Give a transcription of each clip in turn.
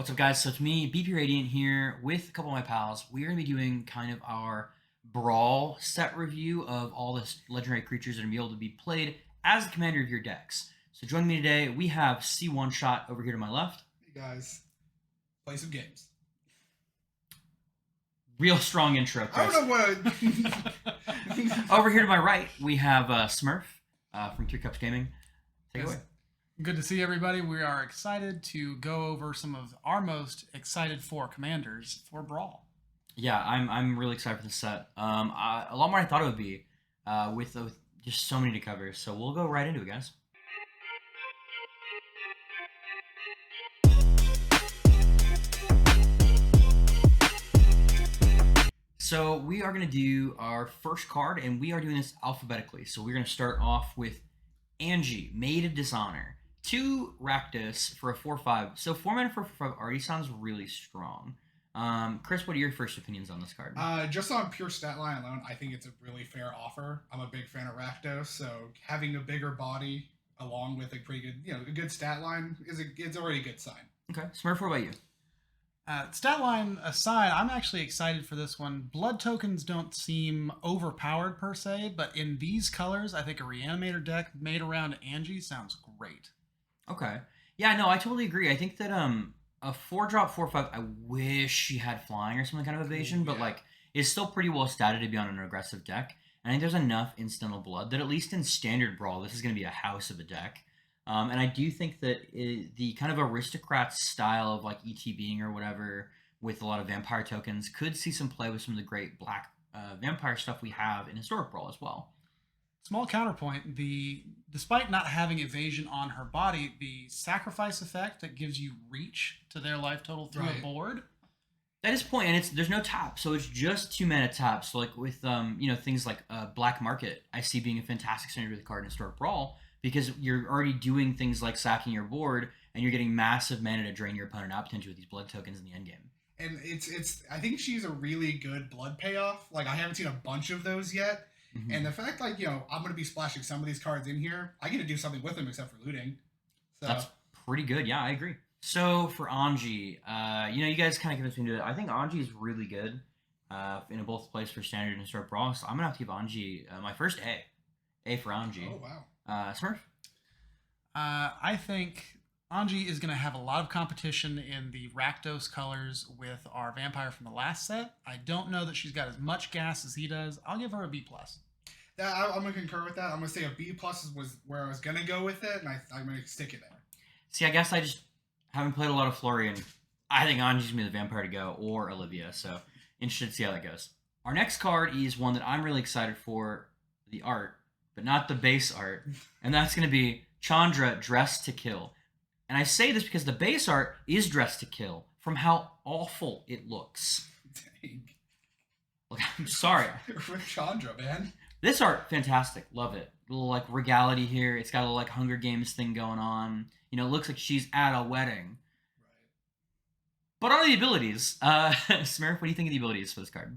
What's up, guys? So it's me, BPRadiant here with a couple of my pals. We're going to be doing kind of our Brawl set review of all the legendary creatures that are going to be able to be played as the commander of your decks. So joining me today, we have C1 Shot over here to my left. Hey guys, play some games. Real strong intro, Chris. I don't know what. Over here to my right, we have Smurf from Three Cups Gaming. Take it away. Good to see everybody. We are excited to go over some of our most excited for commanders for Brawl. Yeah, I'm really excited for this set. A lot more than I thought it would be, with just so many to cover. So we'll go right into it, guys. So we are going to do our first card, and we are doing this alphabetically. So we're going to start off with Angie, Maid of Dishonor. 2 Rakdos for a 4/5. So 4 mana for a 4/5 already sounds really strong. Chris, what are your first opinions on this card? Just on pure stat line alone, I think it's a really fair offer. I'm a big fan of Rakdos, so having a bigger body along with a pretty good, a good stat line it's already a good sign. Okay, Smurf, what about you? Stat line aside, I'm actually excited for this one. Blood tokens don't seem overpowered per se, but in these colors, I think a Reanimator deck made around Angie sounds great. Okay. Yeah, no, I totally agree. I think that a 4-drop 4/5, I wish she had flying or some kind of evasion, but like it's still pretty well statted to be on an aggressive deck. And I think there's enough incidental blood that at least in standard Brawl, this is going to be a house of a deck. And I do think that the kind of aristocrat style of like ETBing or whatever with a lot of vampire tokens could see some play with some of the great black vampire stuff we have in historic Brawl as well. Small counterpoint, despite not having evasion on her body, the sacrifice effect that gives you reach to their life total through a board. That is point, and there's no tap, so it's just 2 mana tap. So like with things like Black Market, I see being a fantastic standard with card in Historic Brawl because you're already doing things like sacking your board and you're getting massive mana to drain your opponent out potentially with these blood tokens in the end game. And it's I think she's a really good blood payoff. Like I haven't seen a bunch of those yet. Mm-hmm. And the fact, I'm going to be splashing some of these cards in here, I get to do something with them except for looting. So that's pretty good. Yeah, I agree. So for Angie, you guys kind of convinced me to it. I think Angie is really good in both plays for standard and historic Brawl. So I'm going to have to give Angie my first A. A for Angie. Oh, wow. Smurf? I think Angie is going to have a lot of competition in the Rakdos colors with our vampire from the last set. I don't know that she's got as much gas as he does. I'll give her a B+. I'm going to concur with that. I'm going to say a B+ was where I was going to go with it, and I'm going to stick it there. See, I guess I just haven't played a lot of Flurry, and I think Angie's going to be the vampire to go, or Olivia, so interested to see how that goes. Our next card is one that I'm really excited for, the art, but not the base art, and that's going to be Chandra Dressed to Kill. And I say this because the base art is Dressed to Kill from how awful it looks. Dang. Look, I'm sorry. Rip Chandra, man. This art, fantastic. Love it. A little like regality here. It's got a little like Hunger Games thing going on. It looks like she's at a wedding. Right. But on the abilities, Smurf, what do you think of the abilities for this card?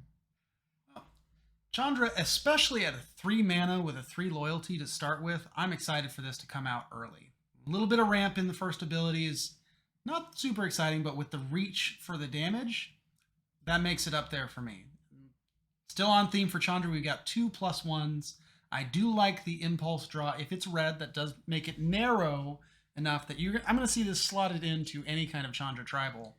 Chandra, especially at a 3 mana with a 3 loyalty to start with, I'm excited for this to come out early. A little bit of ramp in the first ability is not super exciting, but with the reach for the damage, that makes it up there for me. Still on theme for Chandra, we've got 2 +1s. I do like the impulse draw. If it's red, that does make it narrow enough that I'm going to see this slotted into any kind of Chandra tribal.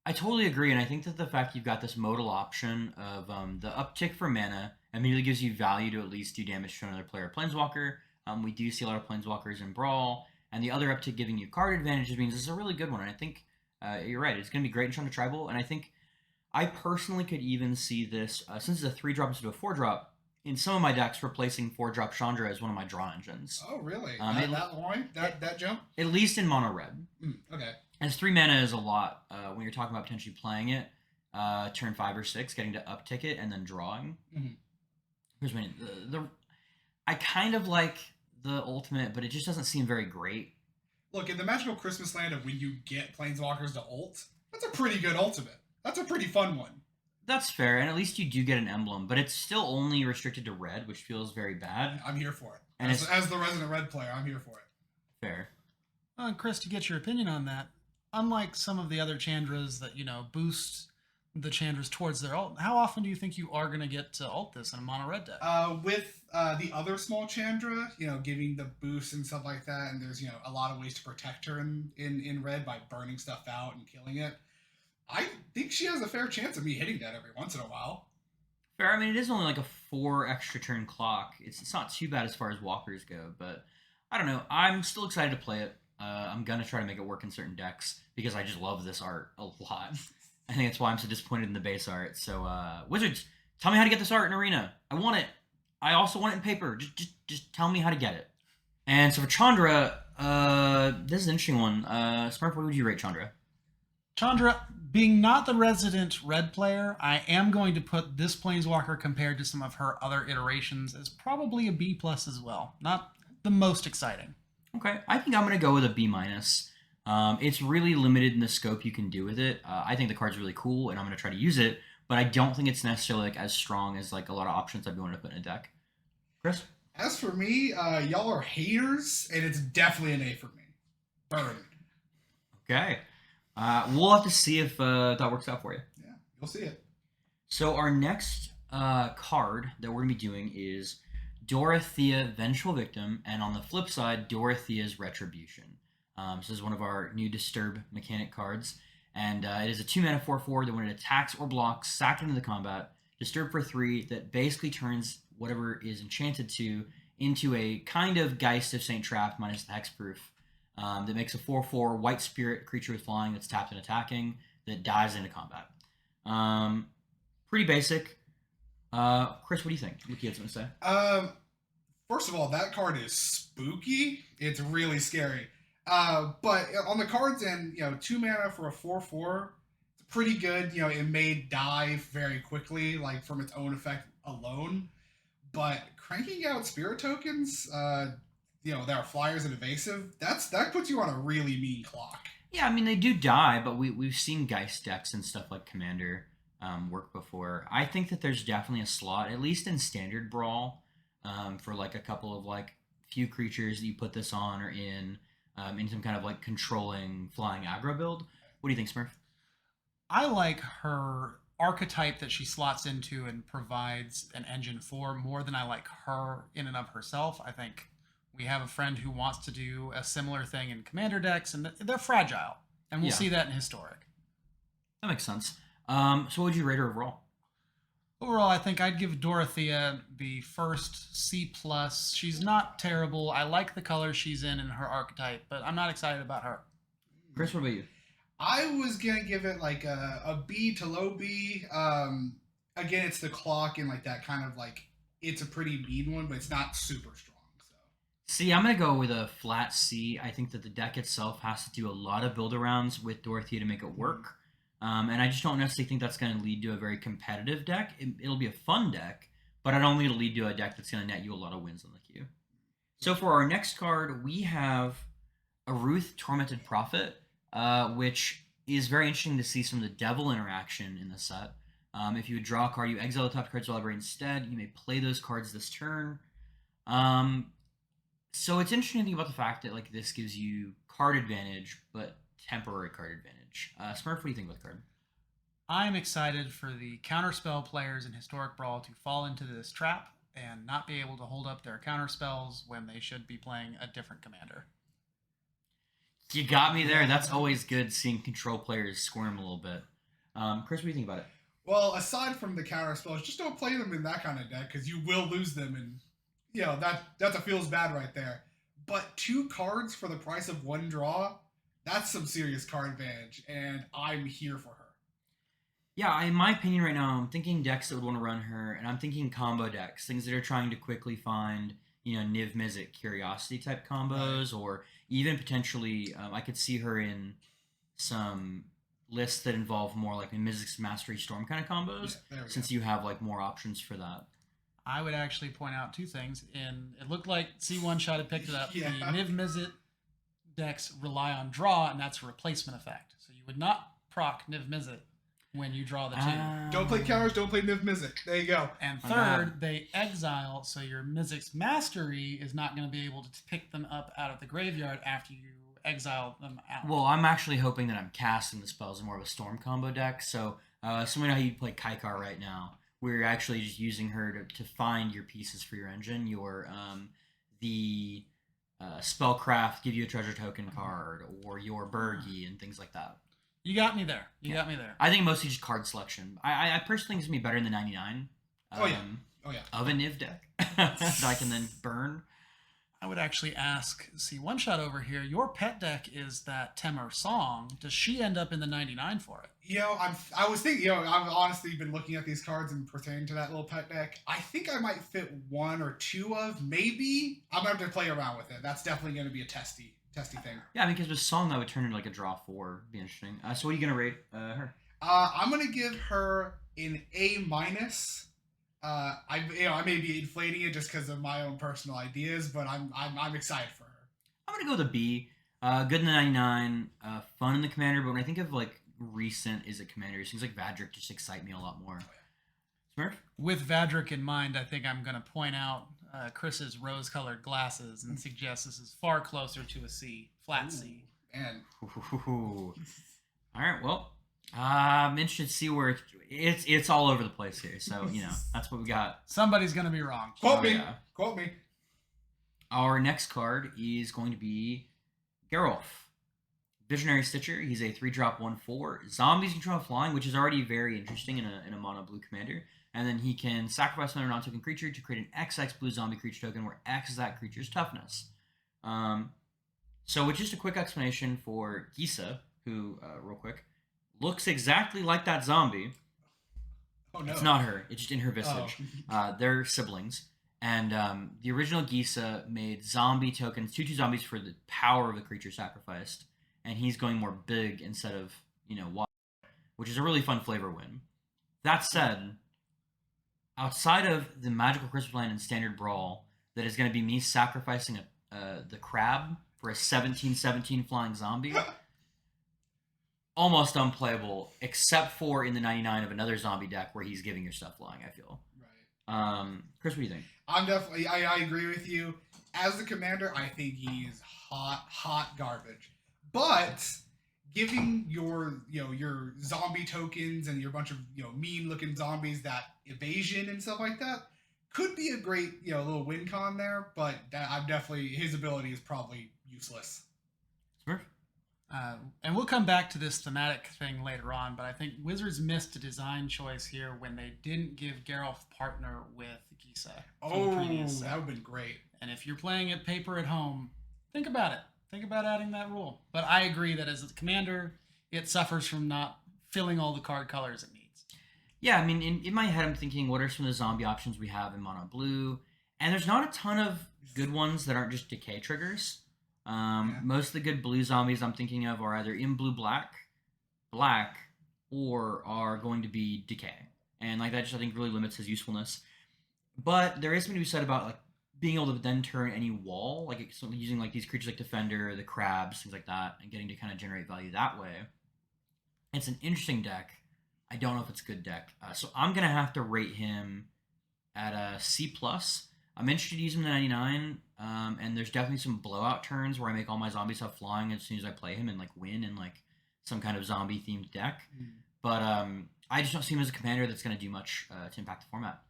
I totally agree, and I think that the fact you've got this modal option of the uptick for mana immediately gives you value to at least do damage to another player Planeswalker. We do see a lot of Planeswalkers in Brawl, and the other uptick giving you card advantages means this is a really good one, and I think you're right. It's going to be great in Chandra Tribal, and I think I personally could even see this, since it's a 3-drop instead of a 4-drop, in some of my decks replacing 4-drop Chandra as one of my draw engines. Oh, really? That jump? At least in mono red. Okay. As 3 mana is a lot when you're talking about potentially playing it turn 5 or 6, getting to uptick it, and then drawing. Mm-hmm. Here's my I kind of like the ultimate, but it just doesn't seem very great. Look, in the magical Christmas land of when you get Planeswalkers to ult, that's a pretty good ultimate. That's a pretty fun one. That's fair, and at least you do get an emblem, but it's still only restricted to red, which feels very bad. I'm here for it. And as the resident red player, I'm here for it. Fair. Chris, to get your opinion on that, unlike some of the other Chandras that, boost the Chandras towards their ult, how often do you think you are going to get to ult this in a mono red deck? With the other small Chandra, giving the boost and stuff like that, and there's, a lot of ways to protect her in red by burning stuff out and killing it. I think she has a fair chance of me hitting that every once in a while. Fair. I mean, it is only like a 4 extra turn clock. It's not too bad as far as walkers go, but I don't know. I'm still excited to play it. I'm going to try to make it work in certain decks because I just love this art a lot. I think that's why I'm so disappointed in the base art. So, Wizards, tell me how to get this art in Arena. I want it. I also want it in paper. Just tell me how to get it. And so for Chandra, this is an interesting one. Smurf, what would you rate Chandra? Chandra, being not the resident red player, I am going to put this Planeswalker compared to some of her other iterations as probably a B+ as well. Not the most exciting. Okay, I think I'm going to go with a B-. It's really limited in the scope you can do with it. I think the card's really cool, and I'm going to try to use it, but I don't think it's necessarily as strong as a lot of options I'd be wanting to put in a deck. Chris? As for me, y'all are haters, and it's definitely an A for me. Burn. Okay. We'll have to see if that works out for you. Yeah, you'll see it. So our next card that we're going to be doing is Dorothea, Vengeful Victim, and on the flip side, Dorothea's Retribution. This is one of our new Disturb mechanic cards, and it is a 2-mana 4/4 that when it attacks or blocks, sack it into the combat, Disturb for 3, that basically turns whatever is enchanted to into a kind of Geist of Saint Trapp minus the hexproof that makes a 4/4 white spirit creature with flying that's tapped and attacking that dies into combat. Pretty basic. Chris, what do you think? What do you have something to say? First of all, that card is spooky. It's really scary. But on the cards end, 2 mana for a 4/4, it's pretty good. It may die very quickly, from its own effect alone. But cranking out spirit tokens, that are flyers and evasive, that puts you on a really mean clock. Yeah, I mean, they do die, but we've seen Geist decks and stuff like Commander work before. I think that there's definitely a slot, at least in Standard Brawl, for a couple of few creatures that you put this on or in some kind of controlling flying aggro build. What do you think, Smurf? I like her archetype that she slots into and provides an engine for more than I like her in and of herself. I think we have a friend who wants to do a similar thing in Commander decks, and they're fragile, and we'll see that in Historic. That makes sense. So what would you rate her overall? Overall, I think I'd give Dorothea the first C+. She's not terrible. I like the color she's in her archetype, but I'm not excited about her. Chris, what about you? I was going to give it a B to low B. Again, it's the clock and that kind of it's a pretty mean one, but it's not super strong. See, I'm going to go with a flat C. I think that the deck itself has to do a lot of build-arounds with Dorothea to make it work. And I just don't necessarily think that's going to lead to a very competitive deck. It'll be a fun deck, but I don't think it'll lead to a deck that's going to net you a lot of wins on the queue. So for our next card, we have a Ruth, Tormented Prophet, which is very interesting to see some of the devil interaction in the set. If you would draw a card, you exile the top cards to library instead. You may play those cards this turn. So it's interesting to think about the fact that this gives you card advantage, but temporary card advantage. Smurf, what do you think about the card? I'm excited for the counterspell players in Historic Brawl to fall into this trap and not be able to hold up their counterspells when they should be playing a different commander. You got me there. That's always good, seeing control players squirm a little bit. Chris, what do you think about it? Well, aside from the counterspells, just don't play them in that kind of deck because you will lose them, and that's a feels bad right there. But 2 cards for the price of 1 draw, that's some serious card advantage, and I'm here for her. Yeah, in my opinion right now, I'm thinking decks that would want to run her, and I'm thinking combo decks, things that are trying to quickly find, Niv Mizzet Curiosity type combos, right. Or even potentially, I could see her in some lists that involve more Mizzet's Mastery Storm kind of combos, since you have more options for that. I would actually point out 2 things. It looked like C1 Shot had picked it up. Yeah. The Niv Mizzet decks rely on draw, and that's a replacement effect. So you would not proc Niv Mizzet when you draw the 2. Don't play counters, don't play Niv Mizzet. There you go. And third, they exile, so your Mizzet's Mastery is not going to be able to pick them up out of the graveyard after you exile them out. Well, I'm actually hoping that I'm casting the spells in more of a storm combo deck. So, similar to how you play Kaikar right now, where you're actually just using her to find your pieces for your engine. The spellcraft give you a treasure token card, or your Bergie and things like that. You got me there. You got me there. I think mostly just card selection. I personally think it's gonna be better than the 99. Oh yeah. Of a Niv deck that I can then burn. I would actually ask, see, one shot over here, your pet deck is that Temur Song. Does she end up in the 99 for it? I was thinking, I've honestly been looking at these cards and pertaining to that little pet deck. I think I might fit one or two of, maybe. I'm going to have to play around with it. That's definitely going to be a testy thing. Yeah, because with Song, that would turn into like a draw 4. Be interesting. So what are you going to rate her? I'm going to give her an A-. I may be inflating it just because of my own personal ideas, but I'm excited for her. I'm gonna go with a B. Good in the 99, fun in the commander. But when I think of like recent is it commanders, things like Vadric just excite me a lot more. Smurf? With Vadric in mind, I think I'm gonna point out Chris's rose-colored glasses and suggest this is far closer to a C, flat C. Man. All right, well. I'm interested to see where it's all over the place here. So, that's what we got. Somebody's going to be wrong. Quote me. Quote me. Our next card is going to be Geralf. Visionary Stitcher. He's a 3-drop 1/4. Zombies control flying, which is already very interesting in a mono blue commander. And then he can sacrifice another non-token creature to create an XX blue zombie creature token where X is that creature's toughness. So with just a quick explanation for Gisa, who, real quick, looks exactly like that zombie. Oh no. It's not her. It's just in her visage. They're siblings. And the original Gisa made zombie tokens, 2/2 zombies for the power of the creature sacrificed. And he's going more big instead of, wide, which is a really fun flavor win. That said, outside of the Magical Christmas Land and Standard Brawl, that is going to be me sacrificing the crab for a 17/17 flying zombie. Almost unplayable, except for in the 99 of another zombie deck where he's giving your stuff flying, I feel. Right. Chris, what do you think? I agree with you. As the commander, I think he's hot garbage. But giving your zombie tokens and your bunch of mean looking zombies that evasion and stuff like that could be a great little win con there. But his ability is probably useless. Smurf? And we'll come back to this thematic thing later on, but I think Wizards missed a design choice here when they didn't give Geralf partner with Gisa. Oh, that would have been great. And if you're playing it paper at home, think about it. Think about adding that rule. But I agree that as a commander, it suffers from not filling all the card colors it needs. Yeah, I mean, in my head, I'm thinking, what are some of the zombie options we have in mono blue? And there's not a ton of good ones that aren't just decay triggers. Most of the good blue zombies I'm thinking of are either in black, or are going to be decay. And like that just I think really limits his usefulness. But there is something to be said about like being able to then turn any wall, like using like these creatures like Defender, the crabs, things like that, and getting to kind of generate value that way. It's an interesting deck. I don't know if it's a good deck. So I'm gonna have to rate him at a C+. I'm interested to use him in the 99, and there's definitely some blowout turns where I make all my zombies have flying as soon as I play him and like win in like some kind of zombie themed deck. But I just don't see him as a commander that's going to do much to impact the format.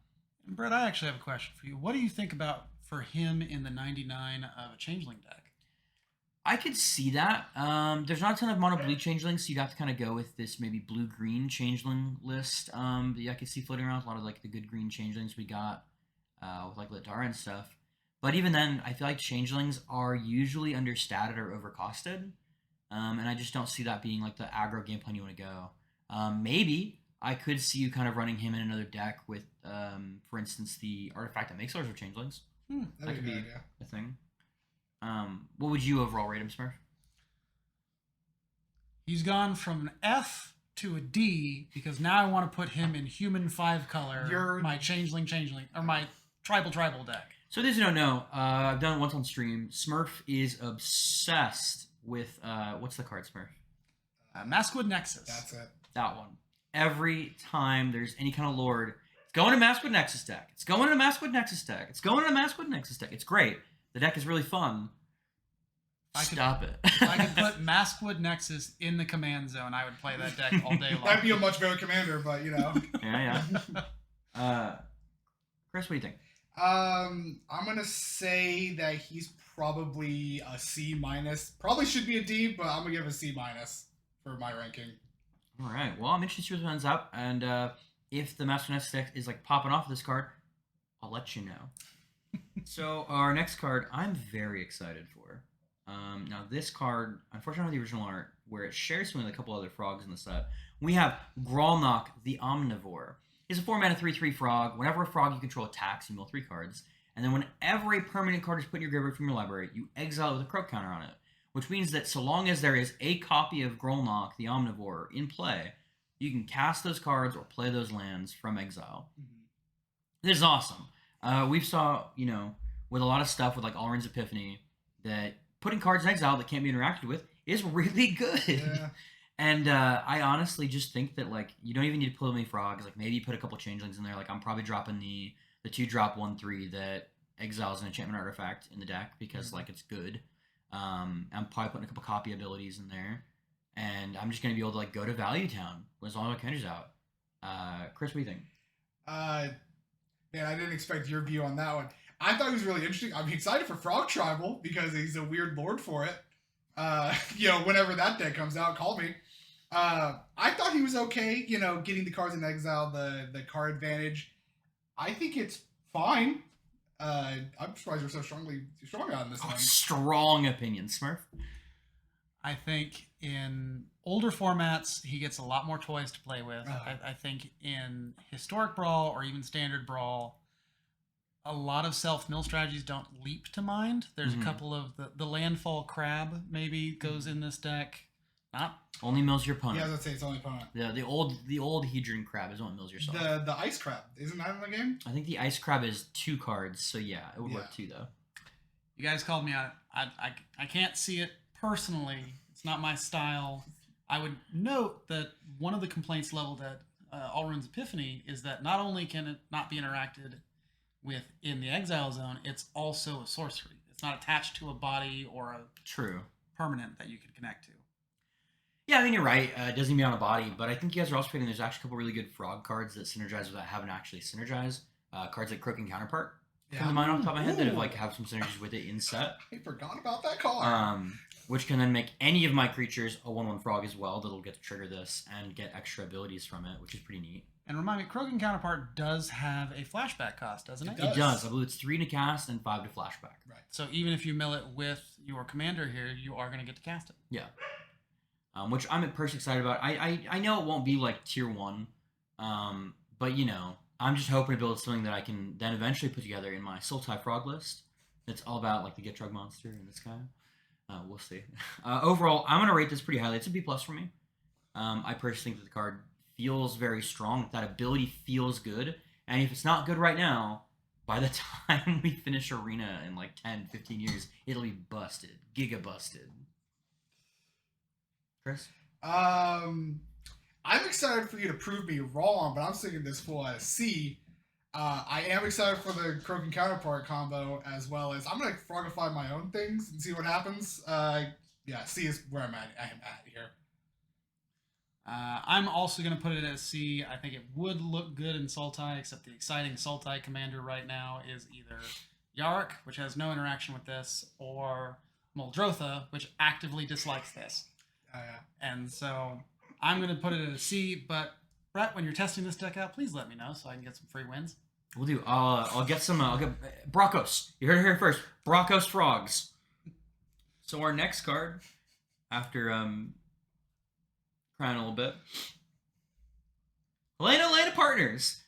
And Brett, I actually have a question for you. What do you think about for him in the 99 of a Changeling deck? I could see that. There's not a ton of mono blue changelings, so you'd have to kind of go with this maybe blue green changeling list that I could see floating around. A lot of like the good green changelings we got. With like Tauren and stuff. But even then, I feel like changelings are usually understated or overcosted. And I just don't see that being like the aggro game plan you want to go. Maybe I could see you kind of running him in another deck with, for instance, the artifact that makes ours with changelings. That could be a thing. What would you overall rate him, Smurf? He's gone from an F to a D because now I want to put him in human 5-color, my changeling, or my tribal deck. So those who don't know, I've done it once on stream. Smurf is obsessed with, what's the card, Smurf? Maskwood Nexus. That's it. That one. Every time there's any kind of lord, it's going to Maskwood Nexus deck. It's going to Maskwood Nexus deck. It's going to Maskwood Nexus deck. It's great. The deck is really fun. Stop it. If I could put Maskwood Nexus in the command zone, I would play that deck all day long. That'd be a much better commander, but you know. Yeah. Chris, what do you think? I'm gonna say that he's probably a C minus. Probably should be a D, but I'm gonna give a C minus for my ranking. All right. Well, I'm interested to see what ends up, and if the Master Nest deck is like popping off this card, I'll let you know. So our next card, I'm very excited for. Now this card, unfortunately, the original art where it shares with a couple other frogs in the set. We have Gralnock the Omnivore. He's a 4-mana 3/3 frog. Whenever a frog you control attacks, you mill 3 cards, and then whenever a permanent card is put in your graveyard from your library, you exile it with a croak counter on it. Which means that so long as there is a copy of Gralnock the Omnivore in play, you can cast those cards or play those lands from exile. Mm-hmm. This is awesome. We've saw, with a lot of stuff with like Alrund's Epiphany, that putting cards in exile that can't be interacted with is really good. Yeah. And I honestly just think that like you don't even need to pull many frogs. Like maybe you put a couple changelings in there. Like I'm probably dropping the 2-drop 1/3 that exiles an enchantment artifact in the deck because like it's good. I'm probably putting a couple copy abilities in there, and I'm just gonna be able to like go to Value Town with all my counters out. Chris, what do you think? Man, I didn't expect your view on that one. I thought it was really interesting. I'm excited for Frog Tribal because he's a weird lord for it. Whenever that deck comes out, call me. I thought he was okay, getting the cards in exile, the card advantage. I think it's fine. I'm surprised you're so strong on this one. Strong opinion, Smurf. I think in older formats, he gets a lot more toys to play with. I think in Historic Brawl or even Standard Brawl, a lot of self-mill strategies don't leap to mind. There's a couple of the Landfall Crab maybe goes in this deck. Not only mills your opponent. Yeah, I was gonna say it's only opponent. Yeah, the old Hedron Crab is what mills yourself. The Ice Crab, isn't that in the game? I think the Ice Crab is 2 cards, so yeah, it would work too though. You guys called me out. I can't see it personally. It's not my style. I would note that one of the complaints leveled at Alrund's Epiphany is that not only can it not be interacted with in the exile zone, it's also a sorcery. It's not attached to a body or a permanent that you can connect to. Yeah, I mean, you're right. It doesn't even be on a body, but I think you guys are also forgetting there's actually a couple really good frog cards that synergize without having to actually synergize. Cards like Croaking Counterpart come to mind off the top of my head that have some synergies with it in set. I forgot about that card. Which can then make any of my creatures a 1/1 frog as well that'll get to trigger this and get extra abilities from it, which is pretty neat. And remind me, Croaking Counterpart does have a flashback cost, doesn't it? It does. I believe it's 3 to cast and 5 to flashback. Right. So even if you mill it with your commander here, you are going to get to cast it. Yeah. Which I'm personally excited about. I know it won't be like tier 1, but I'm just hoping to build something that I can then eventually put together in my Sultai Frog list. It's all about like the Get Drug Monster and this guy. We'll see. Overall, I'm going to rate this pretty highly. It's a B+ for me. I personally think that the card feels very strong. That ability feels good. And if it's not good right now, by the time we finish Arena in like 10, 15 years, it'll be busted. Giga busted. Chris? I'm excited for you to prove me wrong, but I'm thinking this full at a C. I am excited for the Croaking Counterpart combo, as well as I'm going to frogify my own things and see what happens. C is where I am at here. I'm also going to put it as C. I think it would look good in Sultai, except the exciting Sultai commander right now is either Yarok, which has no interaction with this, or Muldrotha, which actively dislikes this. And so I'm going to put it at a C, but Brett, when you're testing this deck out, please let me know so I can get some free wins. We'll do. I'll get some. I'll get Brockos. You heard it here first. Brockos Frogs. So our next card, after crying a little bit, Helena partners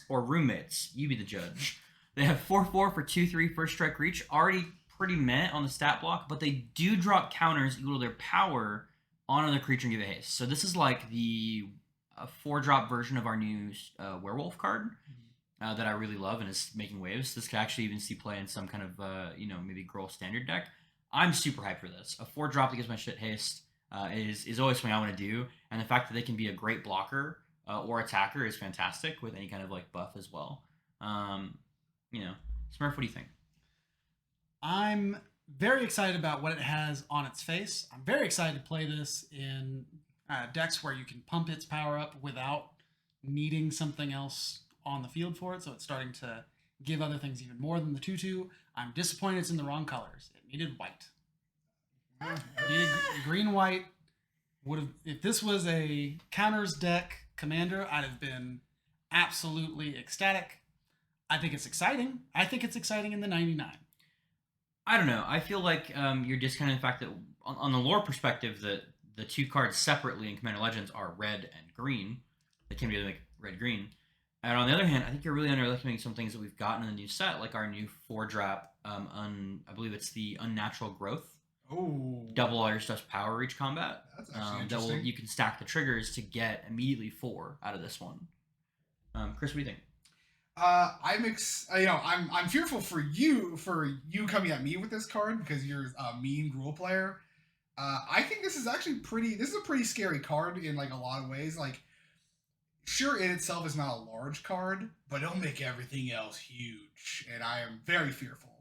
or roommates. You be the judge. They have 4/4 for 2/3 first strike reach. Already pretty meh on the stat block, but they do drop counters equal to their power on another creature and give it haste. So this is like the 4-drop version of our new werewolf card that I really love and is making waves. This could actually even see play in some kind of maybe Girl standard deck. I'm super hyped for this. A 4-drop that gives my shit haste is always something I want to do, and the fact that they can be a great blocker or attacker is fantastic with any kind of like buff as well. Smurf, what do you think? I'm Very excited about what it has on its face. I'm very excited to play this in decks where you can pump its power up without needing something else on the field for it. So it's starting to give other things even more than the 2/2. I'm disappointed it's in the wrong colors. It needed white. It needed green white. Would have, if this was a counters deck commander, I'd have been absolutely ecstatic. I think it's exciting. I think it's exciting in the 99. I don't know. I feel like you're discounting the fact that on the lore perspective, that the two cards separately in Commander Legends are red and green. They came together to make red green. And on the other hand, I think you're really underestimating some things that we've gotten in the new set, like our new 4-drop. I believe it's the Unnatural Growth. Oh, Double all your stuff's power reach combat. That's actually interesting. You can stack the triggers to get immediately 4 out of this one. Chris, what do you think? I'm fearful for you coming at me with this card because you're a mean rule player. I think this is actually this is a pretty scary card in like a lot of ways. Like, sure, it itself is not a large card, but it'll make everything else huge, and I am very fearful.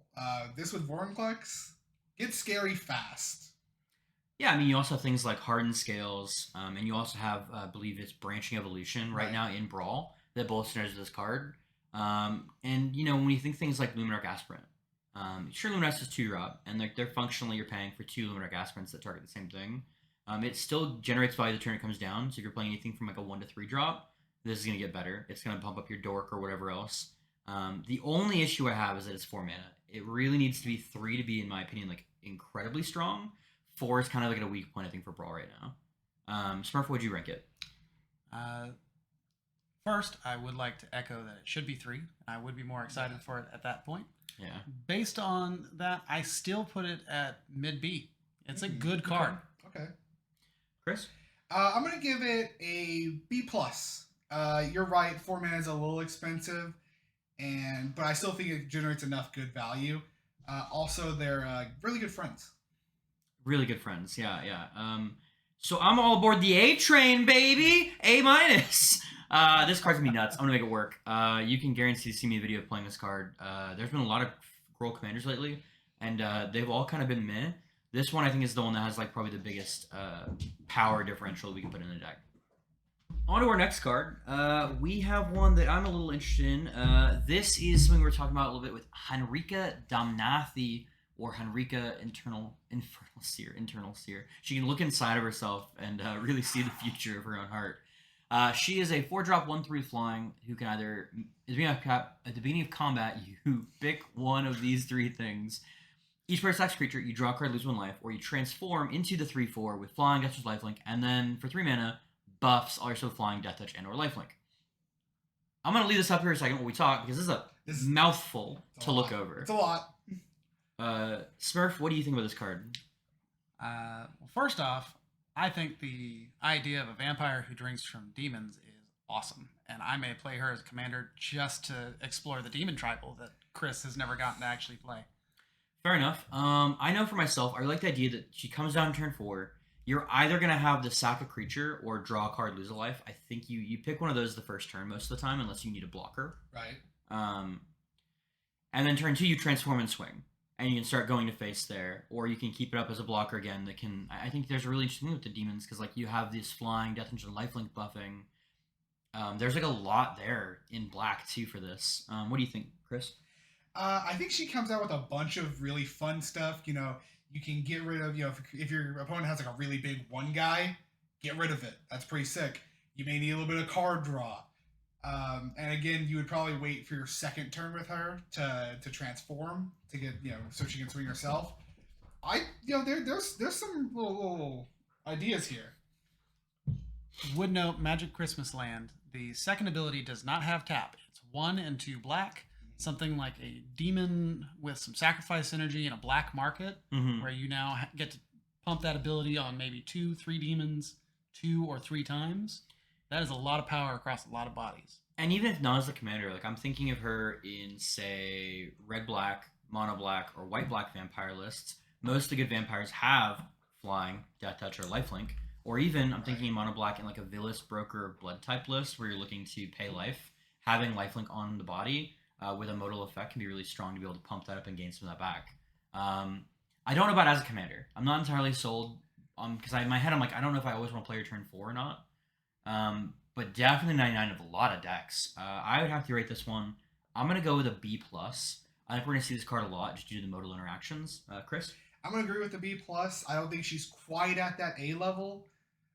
This with Vorinclex, it's scary fast. Yeah, I mean, you also have things like Hardened Scales, and you also have, I believe it's Branching Evolution right now in Brawl that both synergize this card. And, you know, when you think things like Luminarch Aspirant, sure, Luminarch is 2-drop, and they're functionally you're paying for 2 Luminarch Aspirants that target the same thing. It still generates value the turn it comes down, so if you're playing anything from like a 1 to 3 drop, this is going to get better. It's going to pump up your Dork or whatever else. The only issue I have is that it's 4 mana. It really needs to be 3 to be, in my opinion, like incredibly strong. 4 is kind of like at a weak point, I think, for Brawl right now. Smurf, would you rank it? First, I would like to echo that it should be 3. I would be more excited for it at that point. Yeah. Based on that, I still put it at mid B. It's a good card. Okay. Chris? I'm gonna give it a B+. You're right, 4 mana is a little expensive, but I still think it generates enough good value. Also, they're really good friends. Really good friends, yeah. So I'm all aboard the A train, baby. A-. This card's gonna be nuts. I'm gonna make it work. You can guarantee to see me a video of playing this card. There's been a lot of Growl commanders lately, and they've all kind of been meh. This one I think is the one that has like probably the biggest power differential we can put in the deck. On to our next card. We have one that I'm a little interested in. This is something we're talking about a little bit with Henrika Damnathi, or Henrika Infernal Seer. She can look inside of herself and really see the future of her own heart. She is a 4-drop 1/3 flying who can either, at the beginning of combat, you pick one of these 3 things. Each player selects creature, you draw a card, lose 1 life, or you transform into the 3/4 with flying, death touch, lifelink, and then for 3 mana, buffs also flying, death touch, and or lifelink. I'm gonna leave this up here a second while we talk because this is a mouthful to look over. It's a lot. Smurf, what do you think about this card? Well, first off, I think the idea of a vampire who drinks from demons is awesome, and I may play her as a commander just to explore the demon tribal that Chris has never gotten to actually play. Fair enough. I know for myself, I like the idea that she comes down turn 4. You're either going to have to sack a creature or draw a card, lose a life. I think you pick one of those the first turn most of the time, unless you need a blocker. Right. And then turn 2, you transform and swing. And you can start going to face there. Or you can keep it up as a blocker again. That can. I think there's a really interesting thing with the demons, because like you have this flying, death touch, and lifelink buffing. There's like a lot there in black, too, for this. What do you think, Chris? I think she comes out with a bunch of really fun stuff. You know, you can get rid of, if your opponent has like a really big 1 guy, get rid of it. That's pretty sick. You may need a little bit of card draw. And again, you would probably wait for your second turn with her to transform to get, so she can swing herself. There's some little ideas here. Would note, Magic Christmas Land, the second ability does not have tap. It's 1 and 2 black. Something like a demon with some sacrifice energy in a black market, where you now get to pump that ability on maybe 2, 3 demons 2 or 3 times. That is a lot of power across a lot of bodies. And even if not as a commander, like I'm thinking of her in, say, red-black, mono-black, or white-black vampire lists. Most of the good vampires have flying, death touch, or lifelink. Or even, I'm thinking mono-black in like a Villas, Broker, blood-type list where you're looking to pay life. Having lifelink on the body with a modal effect can be really strong to be able to pump that up and gain some of that back. I don't know about as a commander. I'm not entirely sold. Because in my head I'm like, I don't know if I always want to play your turn 4 or not. But definitely 99 of a lot of decks. I would have to rate this one. I'm gonna go with a B plus. I think we're gonna see this card a lot just due to the modal interactions. Chris? I'm gonna agree with the B plus. I don't think she's quite at that A level,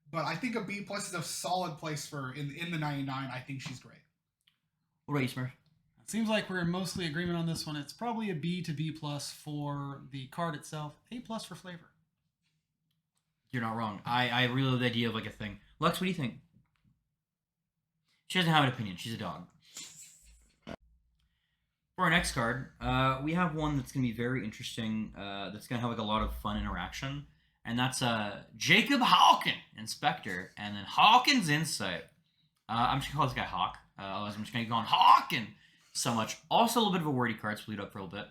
but I think a B plus is a solid place for in the 99. I think she's great. What about you, Smurf? It seems like we're in mostly agreement on this one. It's probably a B to B plus for the card itself. A plus for flavor. You're not wrong. I really love the idea of like a thing. Lux, what do you think? She doesn't have an opinion. She's a dog. For our next card, we have one that's going to be very interesting. That's going to have like a lot of fun interaction, and that's Jacob Hawken, Inspector, and then Hawken's Insight. I'm just going to call this guy Hawk. Otherwise, I'm just going to go on Hawken so much. Also, a little bit of a wordy card, so lead up for a little bit.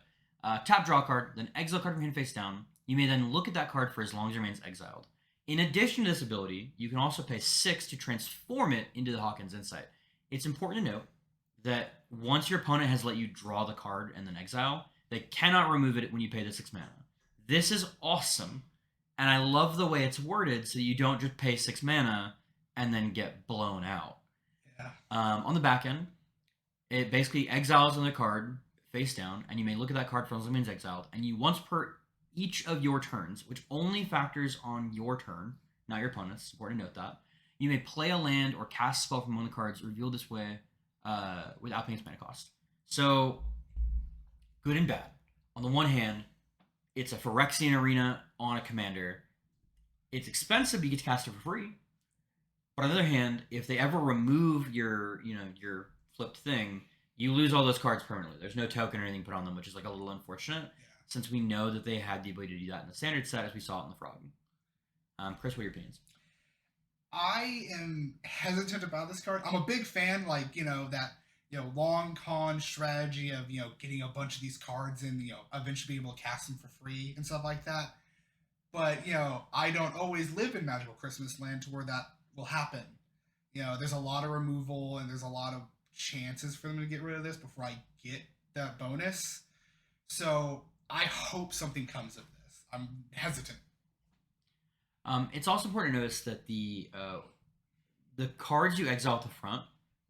Tap, draw a card, then exile a card from hand face down. You may then look at that card for as long as it remains exiled. In addition to this ability, you can also pay 6 to transform it into the Hawken's Insight. It's important to note that once your opponent has let you draw the card and then exile, they cannot remove it when you pay the 6 mana. This is awesome, and I love the way it's worded so you don't just pay 6 mana and then get blown out. Yeah. On the back end, it basically exiles on the card face down, and you may look at that card for as long as it remains exiled, and you once per each of your turns, which only factors on your turn, not your opponent's, it's important to note that, you may play a land or cast a spell from one of the cards revealed this way without paying its mana cost. So, good and bad. On the one hand, it's a Phyrexian Arena on a commander. It's expensive, but you get to cast it for free. But on the other hand, if they ever remove your flipped thing, you lose all those cards permanently. There's no token or anything put on them, which is like a little unfortunate, since we know that they had the ability to do that in the standard set, as we saw it in the Frog. Chris, what are your opinions? I am hesitant about this card. I'm a big fan, long con strategy of, getting a bunch of these cards and, eventually being able to cast them for free and stuff like that. But, I don't always live in Magical Christmas Land to where that will happen. There's a lot of removal and there's a lot of chances for them to get rid of this before I get that bonus. So I hope something comes of this. I'm hesitant. It's also important to notice that the cards you exile at the front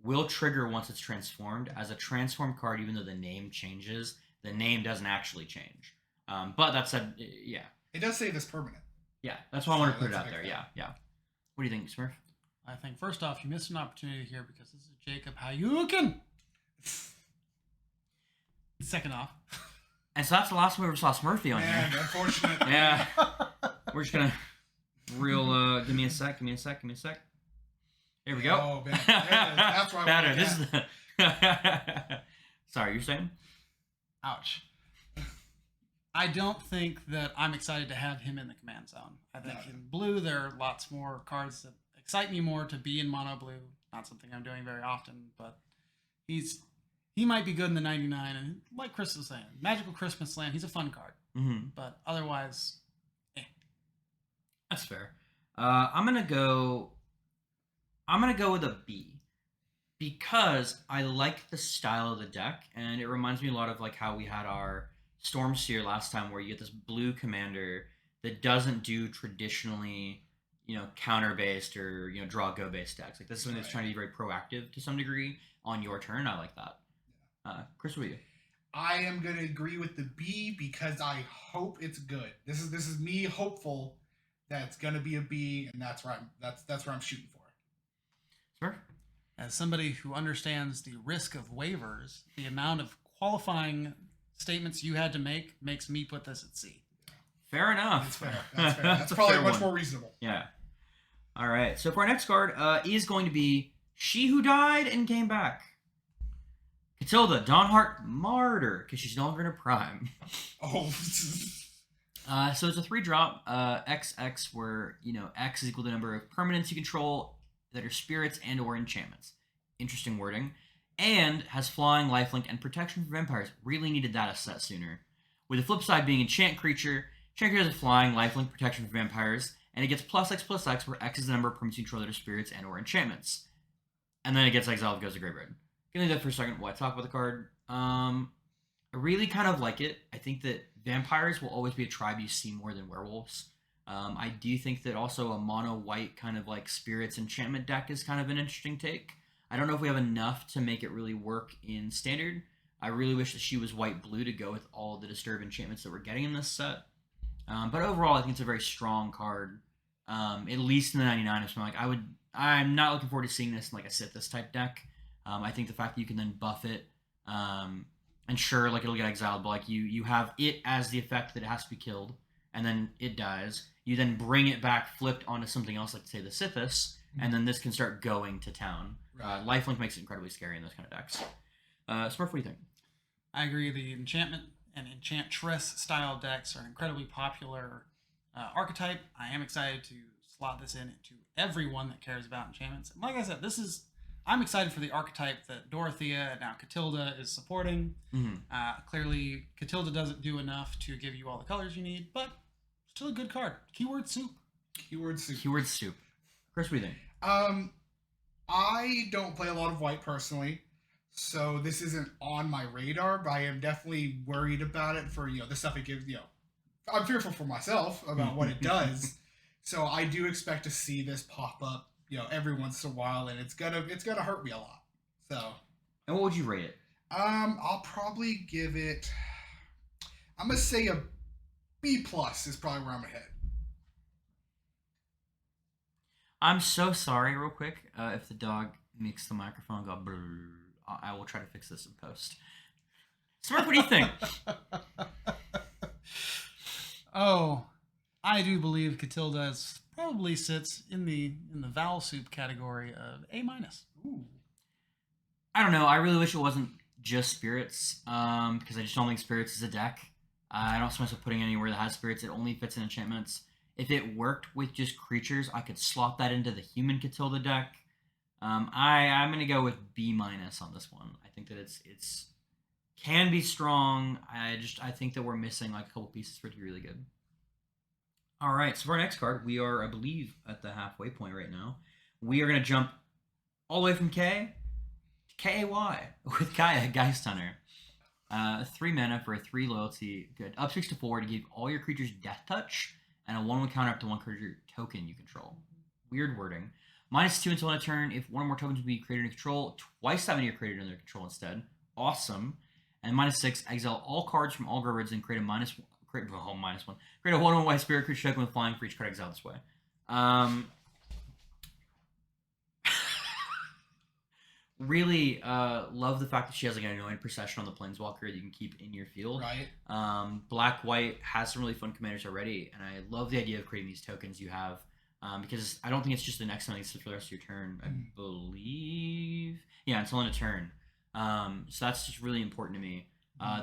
will trigger once it's transformed. As a transformed card, even though the name changes, the name doesn't actually change. But that said, yeah. It does say this permanent. Yeah, that's why I want to put it out there. Yeah. What do you think, Smurf? I think, first off, you missed an opportunity here because this is Jacob Hayukin. Second off. And so that's the last time we ever saw Smurfy on Man, here. unfortunate. Yeah. We're just going to give me a sec. Here we go. Oh, man. That's why Better. This is the... Sorry, you're saying? Ouch. I don't think that I'm excited to have him in the command zone. I think in blue there are lots more cards that excite me more to be in mono blue. Not something I'm doing very often, but he might be good in the 99. And like Chris was saying, Magical Christmas Land, he's a fun card. Mm-hmm. But otherwise, That's fair. I'm gonna go with a B because I like the style of the deck, and it reminds me a lot of like how we had our Stormseer last time, where you get this blue commander that doesn't do traditionally, counter based or draw go based decks. Like this is something that's trying to be very proactive to some degree on your turn. I like that. Chris, what are you? I am going to agree with the B because I hope it's good. This is me hopeful that it's going to be a B, and that's where I'm shooting for. Sure. As somebody who understands the risk of waivers, the amount of qualifying statements you had to make makes me put this at C. Fair enough. That's fair. That's probably much more reasonable. Yeah. All right. So for our next card is going to be She Who Died and Came Back. Katilda, Hart, Martyr, because she's no longer in her prime. Oh. So it's a 3-drop, XX, where, X is equal to the number of permanents you control that are spirits and or enchantments. Interesting wording. And has flying, lifelink, and protection from vampires. Really needed that a set sooner. With the flip side being enchant creature has a flying, lifelink, protection from vampires, and it gets +X/+X, where X is the number of permanents you control that are spirits and or enchantments. And then it gets exiled, goes to Graveyard. Gonna leave that for a second while I talk about the card. I really kind of like it. I think that vampires will always be a tribe you see more than werewolves. I do think that also a mono white kind of like spirits enchantment deck is kind of an interesting take. I don't know if we have enough to make it really work in standard. I really wish that she was white blue to go with all the disturb enchantments that we're getting in this set. But overall, I think it's a very strong card. At least in the 99. So I'm not looking forward to seeing this in like a Sithis type deck. I think the fact that you can then buff it, and sure, like it'll get exiled, but like you have it as the effect that it has to be killed, and then it dies. You then bring it back flipped onto something else, like say the Sithis, and then this can start going to town. Right. Lifelink makes it incredibly scary in those kind of decks. Smurf, what do you think? I agree. The enchantment and enchantress style decks are an incredibly popular archetype. I am excited to slot this in into everyone that cares about enchantments. And like I said, I'm excited for the archetype that Dorothea and now Katilda is supporting. Clearly, Katilda doesn't do enough to give you all the colors you need, but still a good card. Keyword soup. Keyword soup. Keyword soup. Chris, what do you think? I don't play a lot of white personally, so this isn't on my radar, but I am definitely worried about it for, the stuff it gives, I'm fearful for myself about what it does. So I do expect to see this pop up, every once in a while, and it's gonna hurt me a lot. So. And what would you rate it? I'll probably give it, I'm gonna say a B+ is probably where I'm gonna hit. I'm so sorry, real quick. If the dog makes the microphone go brrr, I will try to fix this in post. Smurf, what do you think? Oh, I do believe Katilda probably sits in the vowel soup category of A-. Ooh. I don't know. I really wish it wasn't just spirits, because I just don't think spirits is a deck. I don't see myself putting it anywhere that has spirits. It only fits in enchantments. If it worked with just creatures, I could slot that into the human Katilda deck. I'm gonna go with B- on this one. I think that it's can be strong. I think that we're missing like a couple pieces for it to be really good. All right, so for our next card, we are, I believe, at the halfway point right now. We are gonna jump all the way from K to KAY with Kaya, Geist Hunter. 3 mana for a 3 loyalty. Good. Up 6 to 4 to give all your creatures Death Touch and a 1/1 counter up to 1 creature token you control. Weird wording. -2 until end of turn. If one or more tokens would be created under control, twice that many are created under control instead. Awesome. And -6, exile all cards from all graveyards and create a create a 1/1 white spirit creature token with flying for each card exiled this way. Really love the fact that she has like an annoying procession on the planeswalker that you can keep in your field. Right. Black-white has some really fun commanders already, and I love the idea of creating these tokens you have, because I don't think it's just the next time it sits for the rest of your turn. I believe, yeah, until end of turn. So that's just really important to me.